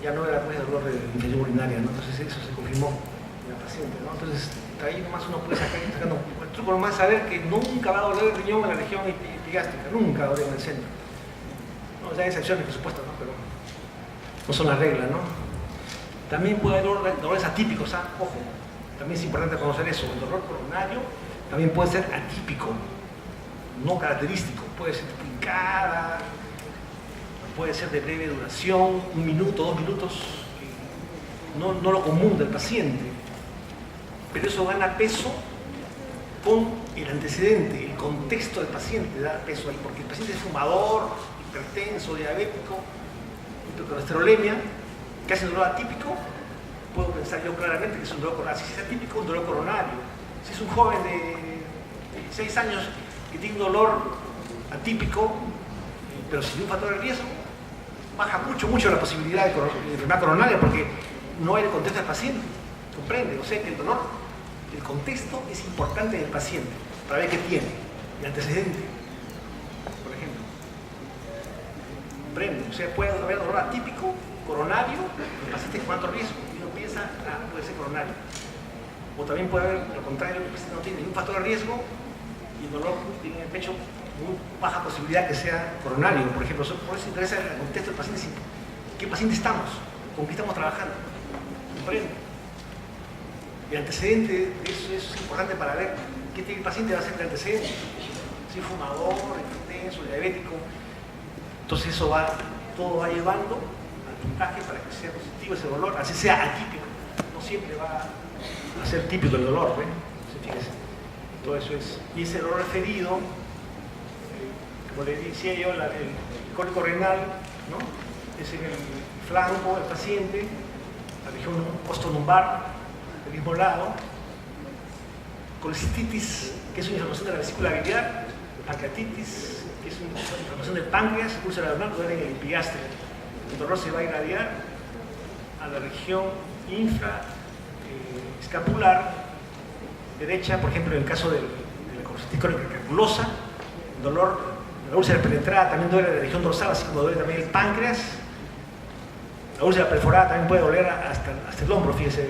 ya no era pues dolor de infección urinaria, ¿no? Entonces eso se confirmó en la paciente, ¿no? Entonces ahí nomás uno puede sacando el truco nomás saber que nunca va a doler el riñón en la región epigástrica, nunca va a doler en el centro. No, ya hay excepciones, por supuesto, ¿no? Pero no son las reglas, ¿no? También puede haber dolores atípicos, ¿ah? Ojo, también es importante conocer eso. El dolor coronario también puede ser atípico, no característico, puede ser picada, puede ser de breve duración, 1 minuto, 2 minutos, no lo común del paciente, pero eso gana peso con el antecedente, el contexto del paciente da peso ahí, porque el paciente es fumador, hipertenso, diabético, hipercolesterolemia, que hace un dolor atípico, puedo pensar yo claramente que es un dolor coronario. Si es atípico, un dolor coronario. Si es un joven de 16 años que tiene un dolor atípico, pero sin un factor de riesgo, baja mucho la posibilidad de enfermedad coronaria porque no hay el contexto del paciente, comprende. O sea que el dolor, el contexto es importante en el paciente para ver qué tiene, el antecedente, por ejemplo. Comprende, o sea, puede haber dolor atípico, coronario, el paciente con alto riesgo y uno piensa, puede ser coronario. O también puede haber lo contrario, el paciente no tiene ningún factor de riesgo y el dolor tiene en el pecho muy baja posibilidad que sea coronario. Por ejemplo, por eso interesa el contexto del paciente, qué paciente estamos, con qué estamos trabajando. ¿Comprende? El antecedente de eso es importante para ver qué tiene el paciente, va a ser el antecedente. Si es fumador, hipertenso, diabético. Entonces eso todo va llevando al puntaje para que sea positivo ese dolor, así sea atípico. No siempre va a ser típico el dolor, ¿ven? Fíjense. Todo eso es. Y ese dolor referido, como le decía yo, el cólico renal, ¿no? Es en el flanco del paciente, la región ostolumbar, del mismo lado, colecistitis, que es una inflamación de la vesícula biliar, pancreatitis, que es una inflamación del páncreas, úlcera renal, dolor en el epigastrio. El dolor se va a irradiar a la región escapular derecha, por ejemplo, en el caso de la colecistitis crónica caculosa, el dolor de la úlcera penetrada también duele en la región dorsal, así como duele también el páncreas. La úlcera perforada también puede doler hasta el hombro, fíjese.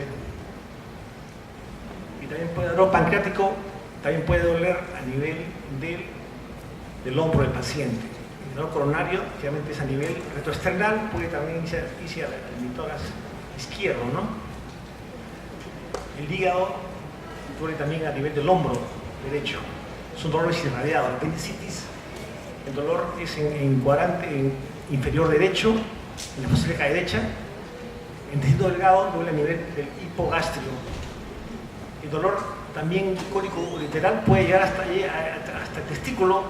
Y también puede dolor pancreático, también puede doler a nivel del hombro del paciente. El dolor coronario, obviamente es a nivel retroesternal, puede también irse al hemitórax izquierdo, ¿no? El hígado duele también a nivel del hombro derecho. Son dolores irradiados. La apendicitis, el dolor es en cuadrante inferior derecho, en la fosa ilíaca derecha. El intestino delgado duele a nivel del hipogástrico. El dolor también cólico literal puede llegar hasta el testículo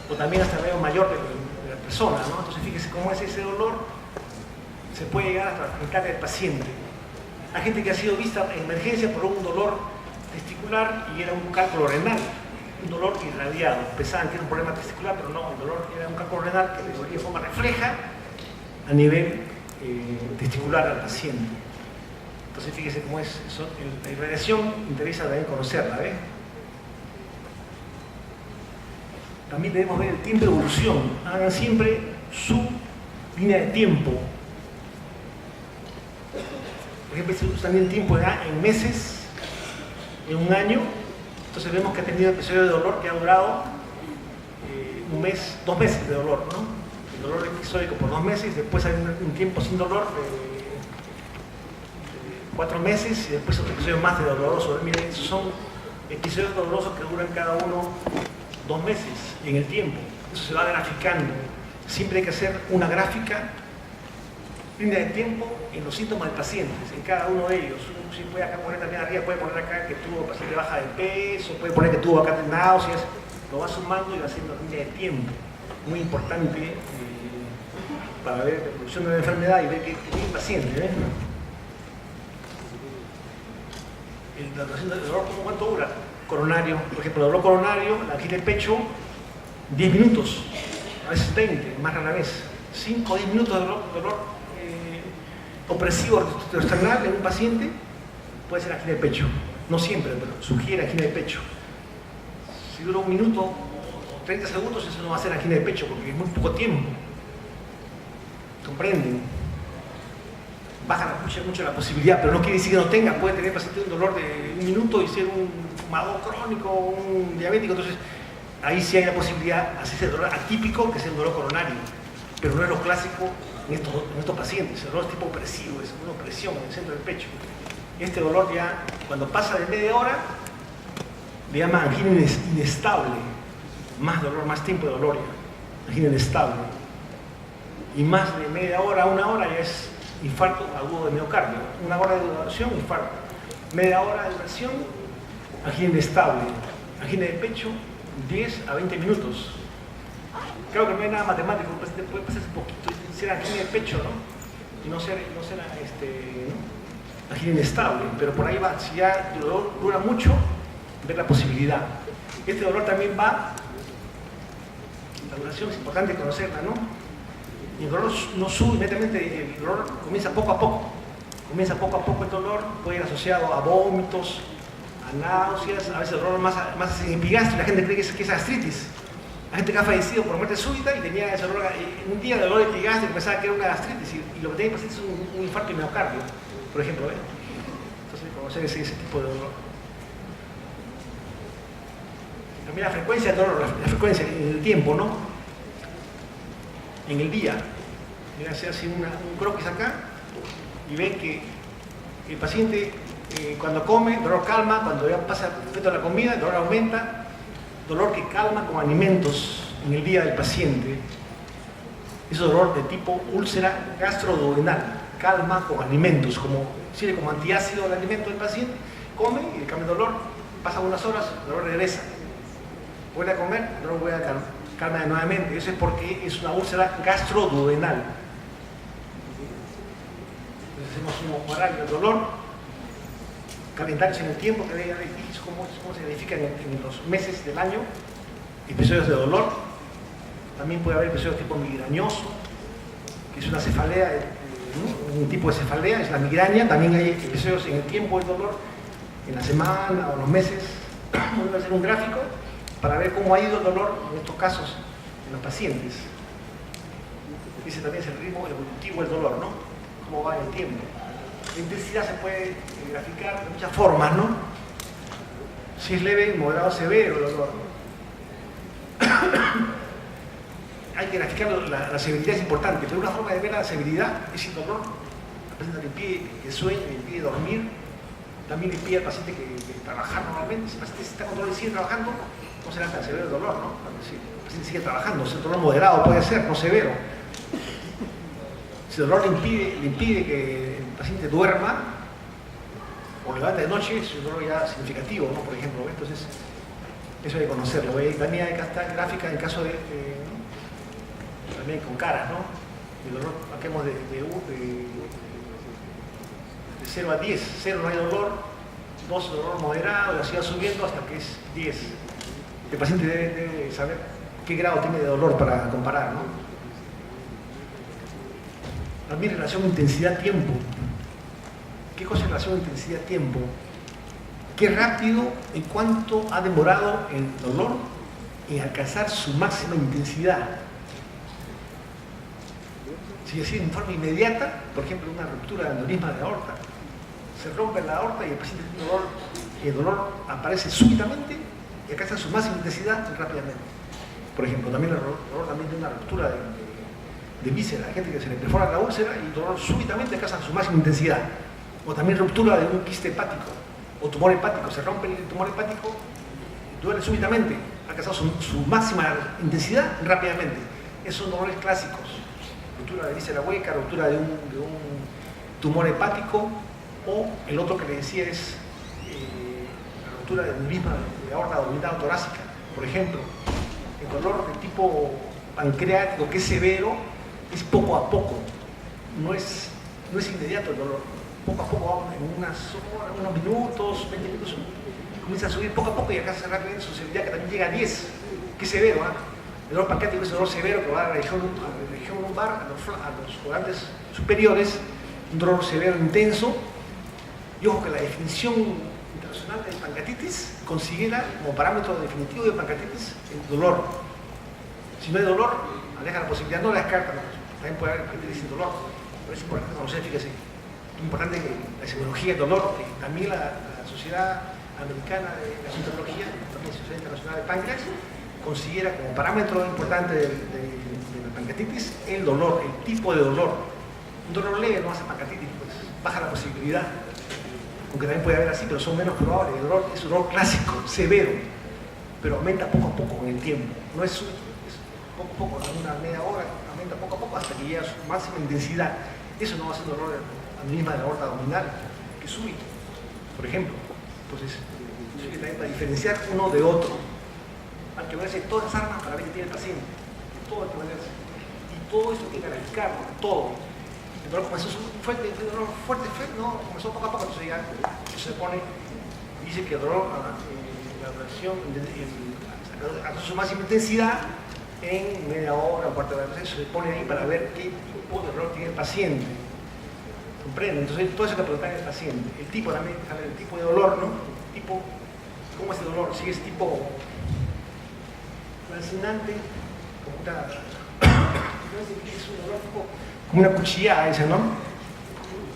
o también hasta el medio mayor de la persona, ¿no? Entonces fíjese cómo es ese dolor, se puede llegar hasta la genital del paciente. Hay gente que ha sido vista en emergencia por un dolor testicular y era un cálculo renal, un dolor irradiado. Pensaban que era un problema testicular, pero no, el dolor era un cálculo renal que le dolía de forma refleja a nivel testicular al paciente. Entonces fíjese cómo es eso. La irradiación interesa también conocerla, ¿ves? También debemos ver el tiempo de evolución. Hagan siempre su línea de tiempo. Por ejemplo, si usan el tiempo en meses, en un año, entonces vemos que ha tenido episodio de dolor que ha durado un mes, 2 meses de dolor, ¿no? El dolor episódico por 2 meses, después hay un tiempo sin dolor de 4 meses y después otro episodio más de doloroso. Miren, esos son episodios dolorosos que duran cada uno 2 meses en el tiempo. Eso se va graficando. Siempre hay que hacer una gráfica, línea de tiempo en los síntomas del paciente, en cada uno de ellos. Si puede acá poner también arriba, puede poner acá que tuvo paciente baja de peso, puede poner que tuvo acá náuseas, lo va sumando y va haciendo línea de tiempo. Muy importante para ver la evolución de la enfermedad y ver qué tiene el paciente. La duración del dolor, ¿cuánto dura? Coronario, por ejemplo, el dolor coronario, la angina de pecho, 10 minutos, a veces 20, más rara vez. 5 o 10 minutos de dolor opresivo retroesternal en un paciente puede ser angina de pecho. No siempre, pero sugiere angina de pecho. Si dura 1 minuto o 30 segundos, eso no va a ser angina de pecho porque es muy poco tiempo. ¿Comprenden? Baja mucho la posibilidad, pero no quiere decir que no tenga. Puede tener el paciente un dolor de 1 minuto y ser un fumador crónico, un diabético. Entonces, ahí sí hay la posibilidad de hacerse el dolor atípico, que es el dolor coronario. Pero no es lo clásico en estos pacientes. El dolor es tipo opresivo, es una opresión en el centro del pecho. Este dolor ya, cuando pasa de media hora, le llama angina inestable. Más dolor, más tiempo de dolor ya. Angina inestable. Y más de media hora a 1 hora ya es infarto agudo de miocardio. 1 hora de duración, infarto. Media hora de duración, angina inestable. Angina de pecho, 10 a 20 minutos. Claro que no hay nada matemático, puede pasarse un poquito y ser angina de pecho, ¿no? Y no ser angina inestable, pero por ahí va. Si ya el dolor dura mucho, ver la posibilidad. Este dolor también va, la duración es importante conocerla, ¿no? Y el dolor no sube inmediatamente, el dolor comienza poco a poco. Comienza poco a poco el dolor, puede ir asociado a vómitos, a náuseas, a veces el dolor más en epigastrio, la gente cree que es gastritis. La gente que ha fallecido por muerte súbita y tenía ese dolor, un día de dolor epigastrio pensaba que era una gastritis y lo que tenía paciente es un infarto de miocardio, por ejemplo. Entonces, conocer ese tipo de dolor. También la frecuencia del dolor, la frecuencia en el tiempo, ¿no? En el día. Miren, se hace un croquis acá y ven que el paciente cuando come, el dolor calma, cuando ya pasa el efecto de la comida, el dolor aumenta. Dolor que calma con alimentos en el día del paciente. Es dolor de tipo úlcera gastroduodenal. Calma con alimentos, sirve como antiácido el alimento del paciente. Come y cambia el dolor. Pasan unas horas, el dolor regresa. Vuelve a comer, el dolor vuelve a calma nuevamente. Eso es porque es una úlcera gastroduodenal. Entonces hacemos un horario del dolor, calendarios en el tiempo, que vean cómo se verifican en los meses del año, episodios de dolor. También puede haber episodios tipo migrañoso, que es una cefalea, un tipo de cefalea, es la migraña. También hay episodios en el tiempo del dolor, en la semana o los meses. Voy a hacer un gráfico para ver cómo ha ido el dolor en estos casos en los pacientes. Ese también es el ritmo evolutivo del dolor, ¿no? Cómo va en el tiempo. La intensidad se puede graficar de muchas formas, ¿no? Si es leve, moderado, severo el dolor. Hay que graficar la severidad, es importante, pero una forma de ver la severidad es el dolor. La paciente le impide el sueño, le impide dormir, también le impide al paciente que trabajar normalmente. Si el paciente está controlado y sigue trabajando, no será tan severo el dolor, ¿no? Si el paciente sigue trabajando, si el dolor moderado puede ser, no severo. Si el dolor le impide que el paciente duerma o levante de noche, es un dolor ya significativo, ¿no? Por ejemplo, entonces eso hay que conocerlo. También hay que estar gráfica en caso de también con caras, ¿no? El dolor, marquemos de 0 a 10. 0 no hay dolor, 2 dolor moderado, y así va subiendo hasta que es 10. El paciente debe saber qué grado tiene de dolor para comparar, ¿no? También relación intensidad-tiempo. ¿Qué cosa es relación intensidad-tiempo? Qué rápido, en cuánto ha demorado el dolor en alcanzar su máxima intensidad. Si es en forma inmediata, por ejemplo, una ruptura de aneurisma de aorta, se rompe la aorta y el paciente tiene dolor, y el dolor aparece súbitamente y alcanza su máxima intensidad rápidamente. Por ejemplo, también el dolor también de una ruptura de víscera, hay gente que se le perfora la úlcera y el dolor súbitamente alcanza su máxima intensidad. O también ruptura de un quiste hepático o tumor hepático, se rompe el tumor hepático, duele súbitamente, alcanza su máxima intensidad rápidamente. Esos son dolores clásicos. Ruptura de víscera hueca, ruptura de un tumor hepático, o el otro que le decía es la ruptura de aneurisma de aorta abdominal torácica. Por ejemplo, el dolor de tipo pancreático, que es severo, es poco a poco, no es inmediato el dolor. Poco a poco, en unas horas, unos minutos, 20 minutos, comienza a subir poco a poco y alcanza rápidamente su severidad, que también llega a 10, que es severo, ¿eh? El dolor pancreático es el dolor severo que va a la región lumbar, a los cuadrantes superiores, un dolor severo intenso. Y ojo que la definición internacional de pancreatitis considera como parámetro definitivo de pancreatitis el dolor. Si no hay dolor, aleja la posibilidad, no la descarta, ¿no? También puede haber pancreatitis sin dolor, pero es importante conocer, fíjese. Es importante que la semiología del dolor, que también la Sociedad Americana de Gastroenterología, también la Sociedad Internacional de Páncreas, considera como parámetro importante de la pancreatitis el dolor, el tipo de dolor. Un dolor leve no hace pancreatitis, pues baja la posibilidad. Aunque también puede haber así, pero son menos probables. El dolor es un dolor clásico, severo, pero aumenta poco a poco con el tiempo. No es poco a poco, en una media hora, aumenta poco a poco hasta que llega a su máxima intensidad. Eso no va a ser dolor aneurisma de la aorta abdominal, que es súbito, por ejemplo. Entonces, también para diferenciar uno de otro, hay que verse todas las armas para ver qué tiene el paciente. Todo hay que verse. Y todo esto hay que calificarlo, todo. El dolor comenzó fuerte, no, comenzó poco a poco, entonces ya se pone, dice que el dolor, la duración, alcanza su máxima intensidad en media hora o cuarto de hora. Se pone ahí para ver qué tipo de dolor tiene el paciente. ¿Comprende? Entonces todo eso que preguntar al paciente. El tipo también, el tipo de dolor, ¿no? Tipo, ¿cómo es el dolor? Si es tipo lancinante, como es un dolor como una cuchilla esa, ¿no?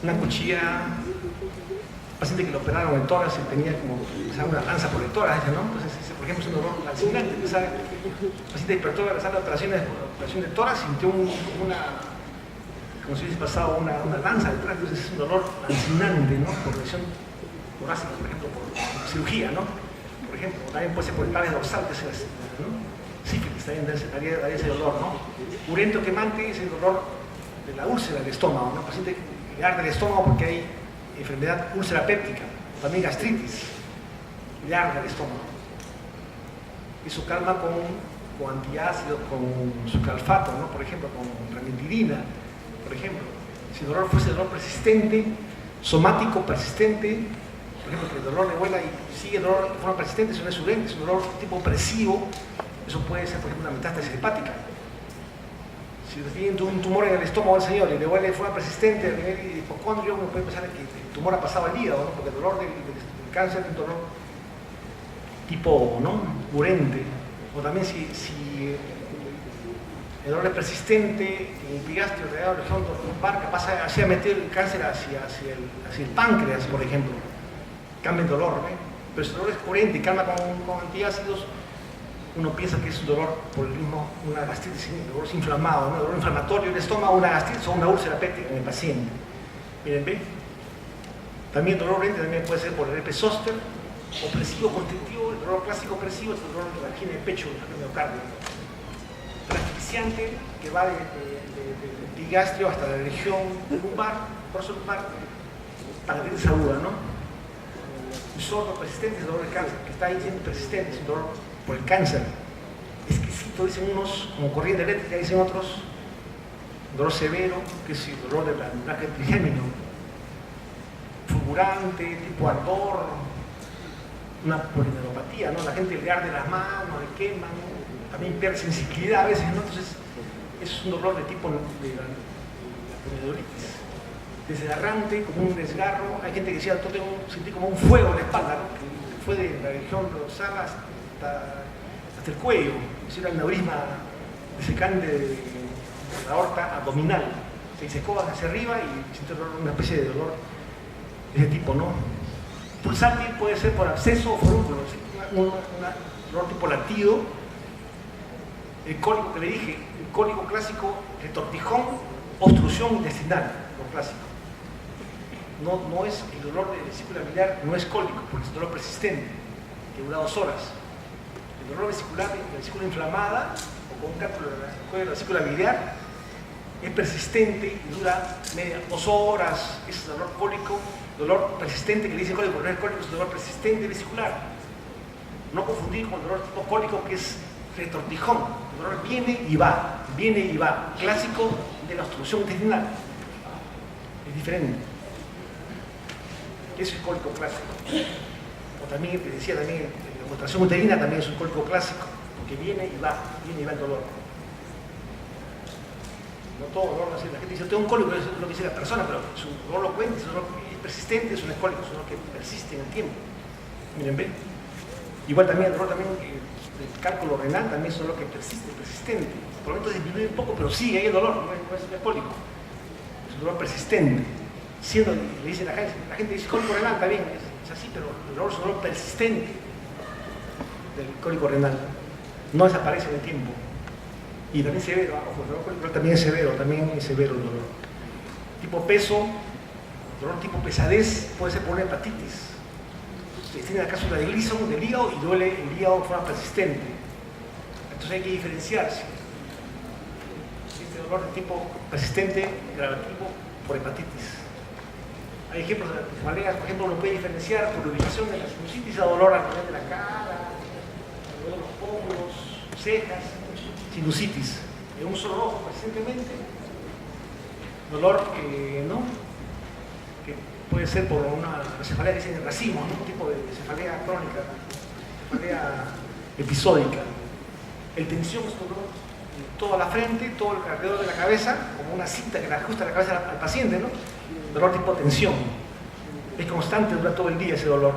Una cuchilla, paciente que lo operaron en tórax y tenía como una lanza por el tórax, ¿no? Entonces, por ejemplo, es un dolor lancinante, ¿sabe? El paciente despertó de la sala de operaciones por operación de tórax y sintió como si hubiese pasado una lanza detrás, entonces es un dolor lancinante, ¿no? Por lesión torácica, por ejemplo, por cirugía, ¿no? Por ejemplo, también puede ser por el labio dorsal, ¿no? Sífilis también daría ese dolor, ¿no? Urento quemante es el dolor de la úlcera del estómago, ¿no? El paciente le arde el estómago porque hay enfermedad úlcera péptica, también gastritis, le arde el estómago. Eso calma con antiácidos, con sucralfato, ¿no? Por ejemplo, con ranitidina, por ejemplo. Si el dolor fuese dolor persistente, somático persistente, por ejemplo, que el dolor le vuela y sigue el dolor de forma persistente, eso no es urente, es un dolor tipo opresivo, eso puede ser, por ejemplo, una metástasis hepática. Si tiene un tumor en el estómago al señor y le vuelve de forma persistente a nivel hipocondrio, uno puede pensar que el tumor ha pasado al hígado, ¿no? Porque el dolor del cáncer es un dolor tipo, ¿no?, urente. O también si el dolor es persistente, el epigastrio, el región lumbar, que pasa a meter el cáncer hacia el páncreas, por ejemplo, cambia el dolor, ¿eh? Pero si el dolor es urente y calma con antiácidos, uno piensa que es un dolor por el mismo, una gastritis, un dolor inflamado, ¿no? Un dolor inflamatorio del estómago, una gastritis o una úlcera péptica en el paciente. Miren, ¿ve? También el dolor urente también puede ser por el herpes zóster, opresivo constrictivo, el dolor clásico opresivo es el dolor de la angina de pecho, del miocardio. El asfixiante que va del epigastrio hasta la región lumbar, dorso lumbar, pancreatitis aguda, ¿no? El sordo persistente es el dolor de cáncer, que está ahí siendo persistente, es un dolor por el cáncer. Exquisito, dicen unos, como corriente eléctrica, dicen otros. Dolor severo, que es el dolor del blancaje trigémino. Fulgurante, tipo ardor, una polineuropatía, ¿no? La gente le arde las manos, le queman, también pierde sensibilidad a veces, ¿no? Entonces, es un dolor de tipo de la polineuritis. Desgarrante, como un desgarro. Hay gente que decía, yo sentí como un fuego en la espalda, ¿no? Que fue de la región dorsal hasta el cuello, es un aneurisma desecante de la aorta abdominal. Se secó hacia arriba y siente una especie de dolor de ese tipo, ¿no? Pulsátil puede ser por absceso o forúnculo, un dolor tipo latido. El cólico que le dije, el cólico clásico, retortijón, obstrucción intestinal, lo clásico. No es el dolor de vesícula biliar, no es cólico, porque es dolor persistente, que dura 2 horas. El dolor vesicular, la vesícula inflamada, o con un cálculo de la vesícula biliar, es persistente y dura 2 horas, es dolor cólico, dolor persistente, que le dicen cólico, no es cólico, es dolor persistente vesicular. No confundir con el dolor tipo cólico, que es retortijón. El dolor viene y va, clásico de la obstrucción intestinal. Es diferente. Eso es cólico clásico. O también, te decía, también la contracción uterina también es un cólico clásico, porque viene y va el dolor. No todo dolor, no sé, la gente dice, tengo un cólico, es lo que dice la persona, pero su dolor lo cuenta, su dolor es persistente, eso no es cólico, es un dolor que persiste en el tiempo. Miren, ven. Igual también el dolor también del cálculo renal también es un dolor que persiste, persistente. Por lo tanto disminuye un poco, pero sigue ahí el dolor, no es cólico. Es un dolor persistente. Siendo, le dice la gente dice cólico renal, está bien, es así, pero el dolor es un dolor persistente del cólico renal. No desaparece en el tiempo. Y también severo, ojo, el dolor cólico también es severo el dolor. Tipo peso, dolor tipo pesadez, puede ser por una hepatitis. Se tiene la cápsula de Gleason del hígado y duele el hígado de forma persistente. Entonces hay que diferenciarse. Este dolor de tipo persistente, gravativo, por hepatitis. Hay ejemplos de cefaleas, por ejemplo, uno puede diferenciar por ubicación de la sinusitis a dolor al nivel de la cara, dolor de los pómulos, cejas, sinusitis, en un solo ojo persistentemente, dolor ¿no? Que puede ser por una cefalea que dicen racimo, ¿no? Un tipo de cefalea crónica, cefalea episódica. El tensión es un dolor en toda la frente, todo alrededor de la cabeza, como una cinta que le ajusta la cabeza al paciente, ¿no? Dolor tipo tensión. Es constante, dura todo el día ese dolor.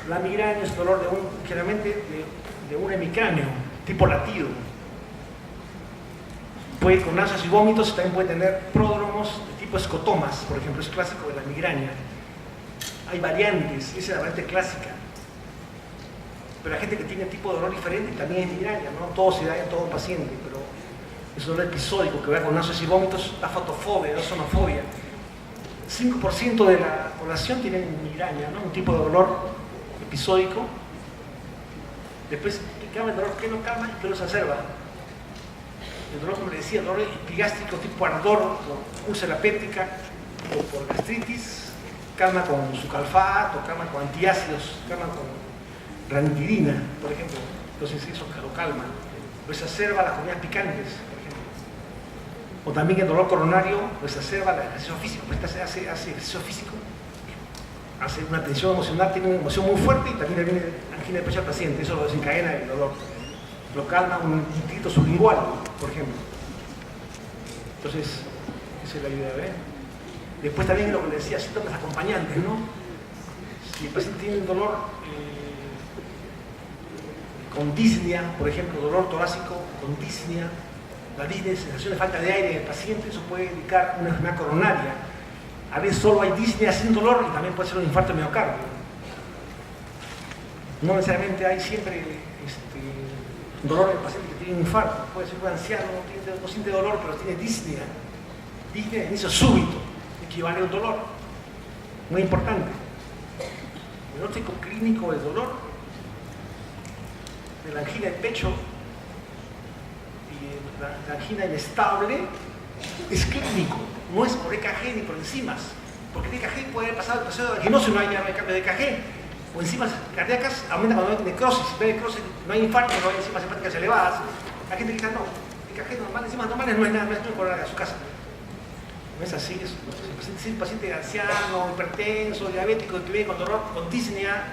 La migraña es dolor generalmente de un hemicráneo, tipo latido. Puede ir con náuseas y vómitos, y también puede tener pródromos de tipo escotomas, por ejemplo, es clásico de la migraña. Hay variantes, esa es la variante clásica. Pero hay gente que tiene tipo de dolor diferente y también es migraña, no todo se da en todo paciente, pero es un dolor episódico que va con náuseas y vómitos, la fotofobia, la sonofobia. 5% de la población tiene migraña, ¿no? Un tipo de dolor episódico. Después, ¿qué calma el dolor? ¿Qué no calma y qué lo exacerba? El dolor, como le decía, el dolor epigástrico tipo ardor, por úlcera péptica o por gastritis, calma con sucalfato, calma con antiácidos, calma con ranitidina, por ejemplo. Entonces eso lo calma. O exacerba las comidas picantes, por ejemplo. O también el dolor coronario pues exacerba el ejercicio físico, pues hace ejercicio físico, hace una tensión emocional, tiene una emoción muy fuerte y también le viene angina de pecho al paciente, eso lo desencadena el dolor, lo calma un tirito sublingual, por ejemplo. Entonces, esa es la idea, ¿eh? Después también lo que le decía, síntomas acompañantes, ¿no? Si el paciente tiene un dolor con disnea, por ejemplo, dolor torácico con disnea, la disnea es sensación de falta de aire en el paciente, eso puede indicar una enfermedad coronaria. A veces solo hay disnea sin dolor y también puede ser un infarto de miocardio. No necesariamente hay siempre dolor en el paciente que tiene un infarto. Puede ser un anciano, no siente dolor, pero tiene disnea. Disnea de inicio súbito, equivale a un dolor. Muy importante. El diagnóstico clínico del dolor, de la angina de pecho y la angina inestable, es clínico. No es por EKG ni por enzimas, porque el EKG puede haber pasado el proceso anginoso y no hay cambio de EKG, o enzimas cardíacas aumentan cuando hay necrosis, si hay necrosis no hay infarto, no hay enzimas hepáticas elevadas. La gente dice, no, EKG normal, enzimas normales no es nada, no es coronaria a su casa. No es así, es un paciente anciano, hipertenso, diabético, que viene con dolor, con disnea,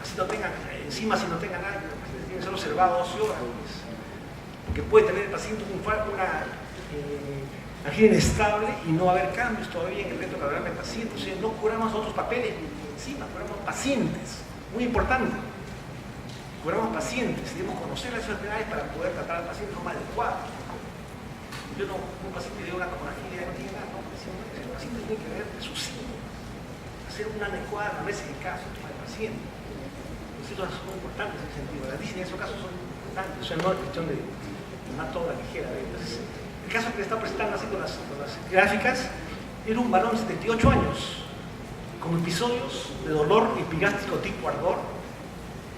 así no tenga enzimas y no tenga nada, tiene que ser observado 12 horas, porque puede tener el paciente un infarto, una angina inestable y no haber cambios todavía en el electrocardiograma del paciente. O sea, no curamos otros papeles encima, curamos pacientes, muy importante. Curamos pacientes, debemos conocer las enfermedades para poder tratar al paciente de forma adecuada. Yo no, un paciente de una angina no tiene nada, no, el paciente tiene que ver su signo, hacer una adecuada análisis de caso para el paciente. Los síntomas son importantes en ese sentido. Las disnea en esos casos son importantes, o sea, no es cuestión de tomar toda la ligera. Entonces, el caso que le está presentando así con las gráficas era un varón de 78 años con episodios de dolor epigástrico tipo ardor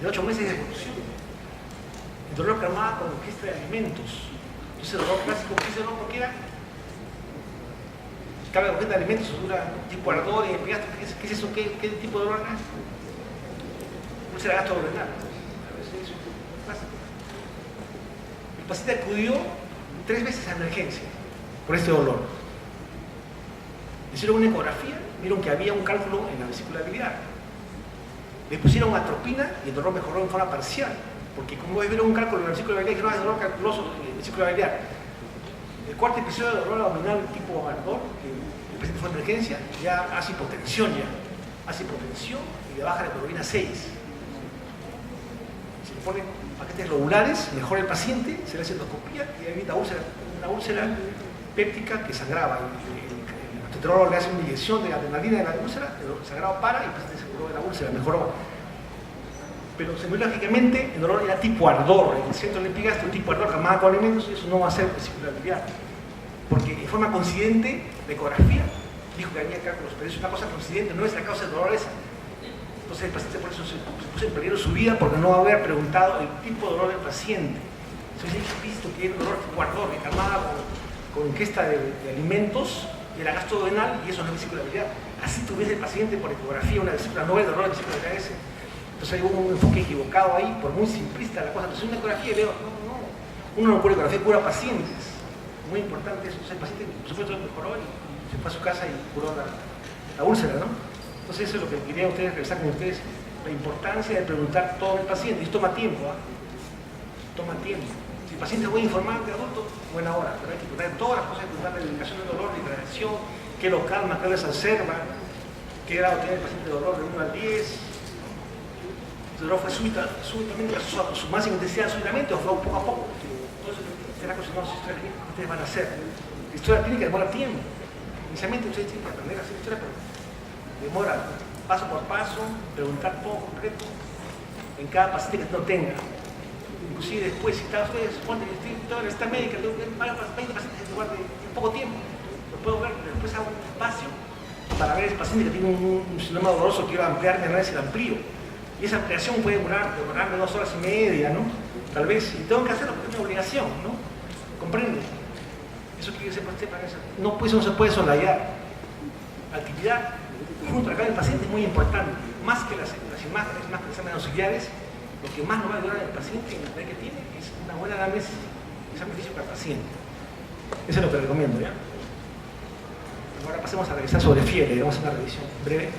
de 8 meses de evolución. El dolor calmaba con ingesta de alimentos. Entonces el dolor clásico, ¿qué es el dolor? ¿Por qué era? Cabe ingesta de alimentos, dura tipo ardor y epigástrico. ¿Qué es eso? ¿Qué tipo de dolor era? Úlcera gastroduodenal. El paciente acudió 3 veces a emergencia por este dolor. Hicieron una ecografía, vieron que había un cálculo en la vesícula biliar. Le pusieron atropina y el dolor mejoró en forma parcial, porque como vieron un cálculo en la vesícula biliar, que no hay dolor calculoso en la vesícula biliar. El cuarto episodio de dolor abdominal tipo ardor, que el paciente fue a emergencia, ya hace hipotensión y le baja la hemoglobina 6. Se le ponen paquetes lobulares, mejora el paciente, se le hace endoscopía y evita una úlcera péptica que sangraba. El anestesiólogo le hace una inyección de adrenalina de la úlcera, el sangrado para y el paciente se curó de la úlcera, mejoró. Pero semiológicamente el dolor era tipo ardor, en el centro del epigastrio, tipo ardor calmado con alimentos, y eso no va a ser vesícula biliar. Porque de forma coincidente, la ecografía dijo que había cálculos, pero es una cosa coincidente, no es la causa del dolor esa. Entonces el paciente por eso se puso en peligro su vida porque no haber preguntado el tipo de dolor del paciente. Entonces he visto que era dolor tipo ardor, que calmaba con ingesta de alimentos, era gastroduodenal y eso no es vesícula biliar. Así tuviese el paciente por ecografía una vesícula, no el dolor de vesícula biliar ese. Entonces hay un enfoque equivocado ahí, por muy simplista la cosa. Entonces una ecografía veo, uno no cura ecografía, cura pacientes. Muy importante eso. Entonces el paciente, por supuesto, mejoró y se fue a su casa y curó la úlcera, ¿no? Entonces eso es lo que quería ustedes revisar con ustedes, la importancia de preguntar todo el paciente. Y esto toma tiempo, ¿eh? Toma tiempo. Si el paciente es muy informante, adulto, buena hora, pero hay que preguntar todas las cosas, hay que preguntar la indicación del dolor, la hidratación, qué lo calma, qué lo exacerba, qué grado tiene el paciente de dolor de 1 al 10. El dolor fue súbitamente, su máxima intensidad súbitamente o fue poco a poco. Entonces, será cosa no, historia clínica que ustedes van a hacer. La historia clínica demora tiempo. Inicialmente ustedes tienen que aprender a hacer historia, pero demora paso por paso, preguntar todo concreto en cada paciente que no tenga. Inclusive después, si está ustedes, suponte que estoy en esta médica, tengo 20 pacientes en lugar de poco tiempo, lo puedo ver, pero después hago un espacio para ver el paciente que tiene un síndrome doloroso, quiero ampliar mi análisis, el amplío. Y esa ampliación puede demorarme 2 horas y media, ¿no? Tal vez, y tengo que hacerlo porque es una obligación, ¿no? ¿Comprende? Eso quiere decir para eso. No, pues no se puede soslayar. Actividad junto a cada paciente es muy importante. Más que las imágenes, más que los exámenes auxiliares, lo que más nos va a ayudar al paciente en la tarea que tiene es una buena análisis y sacrificio para el paciente. Eso es lo que recomiendo, ¿ya? Ahora pasemos a revisar sobre fiebre. Vamos a hacer una revisión breve.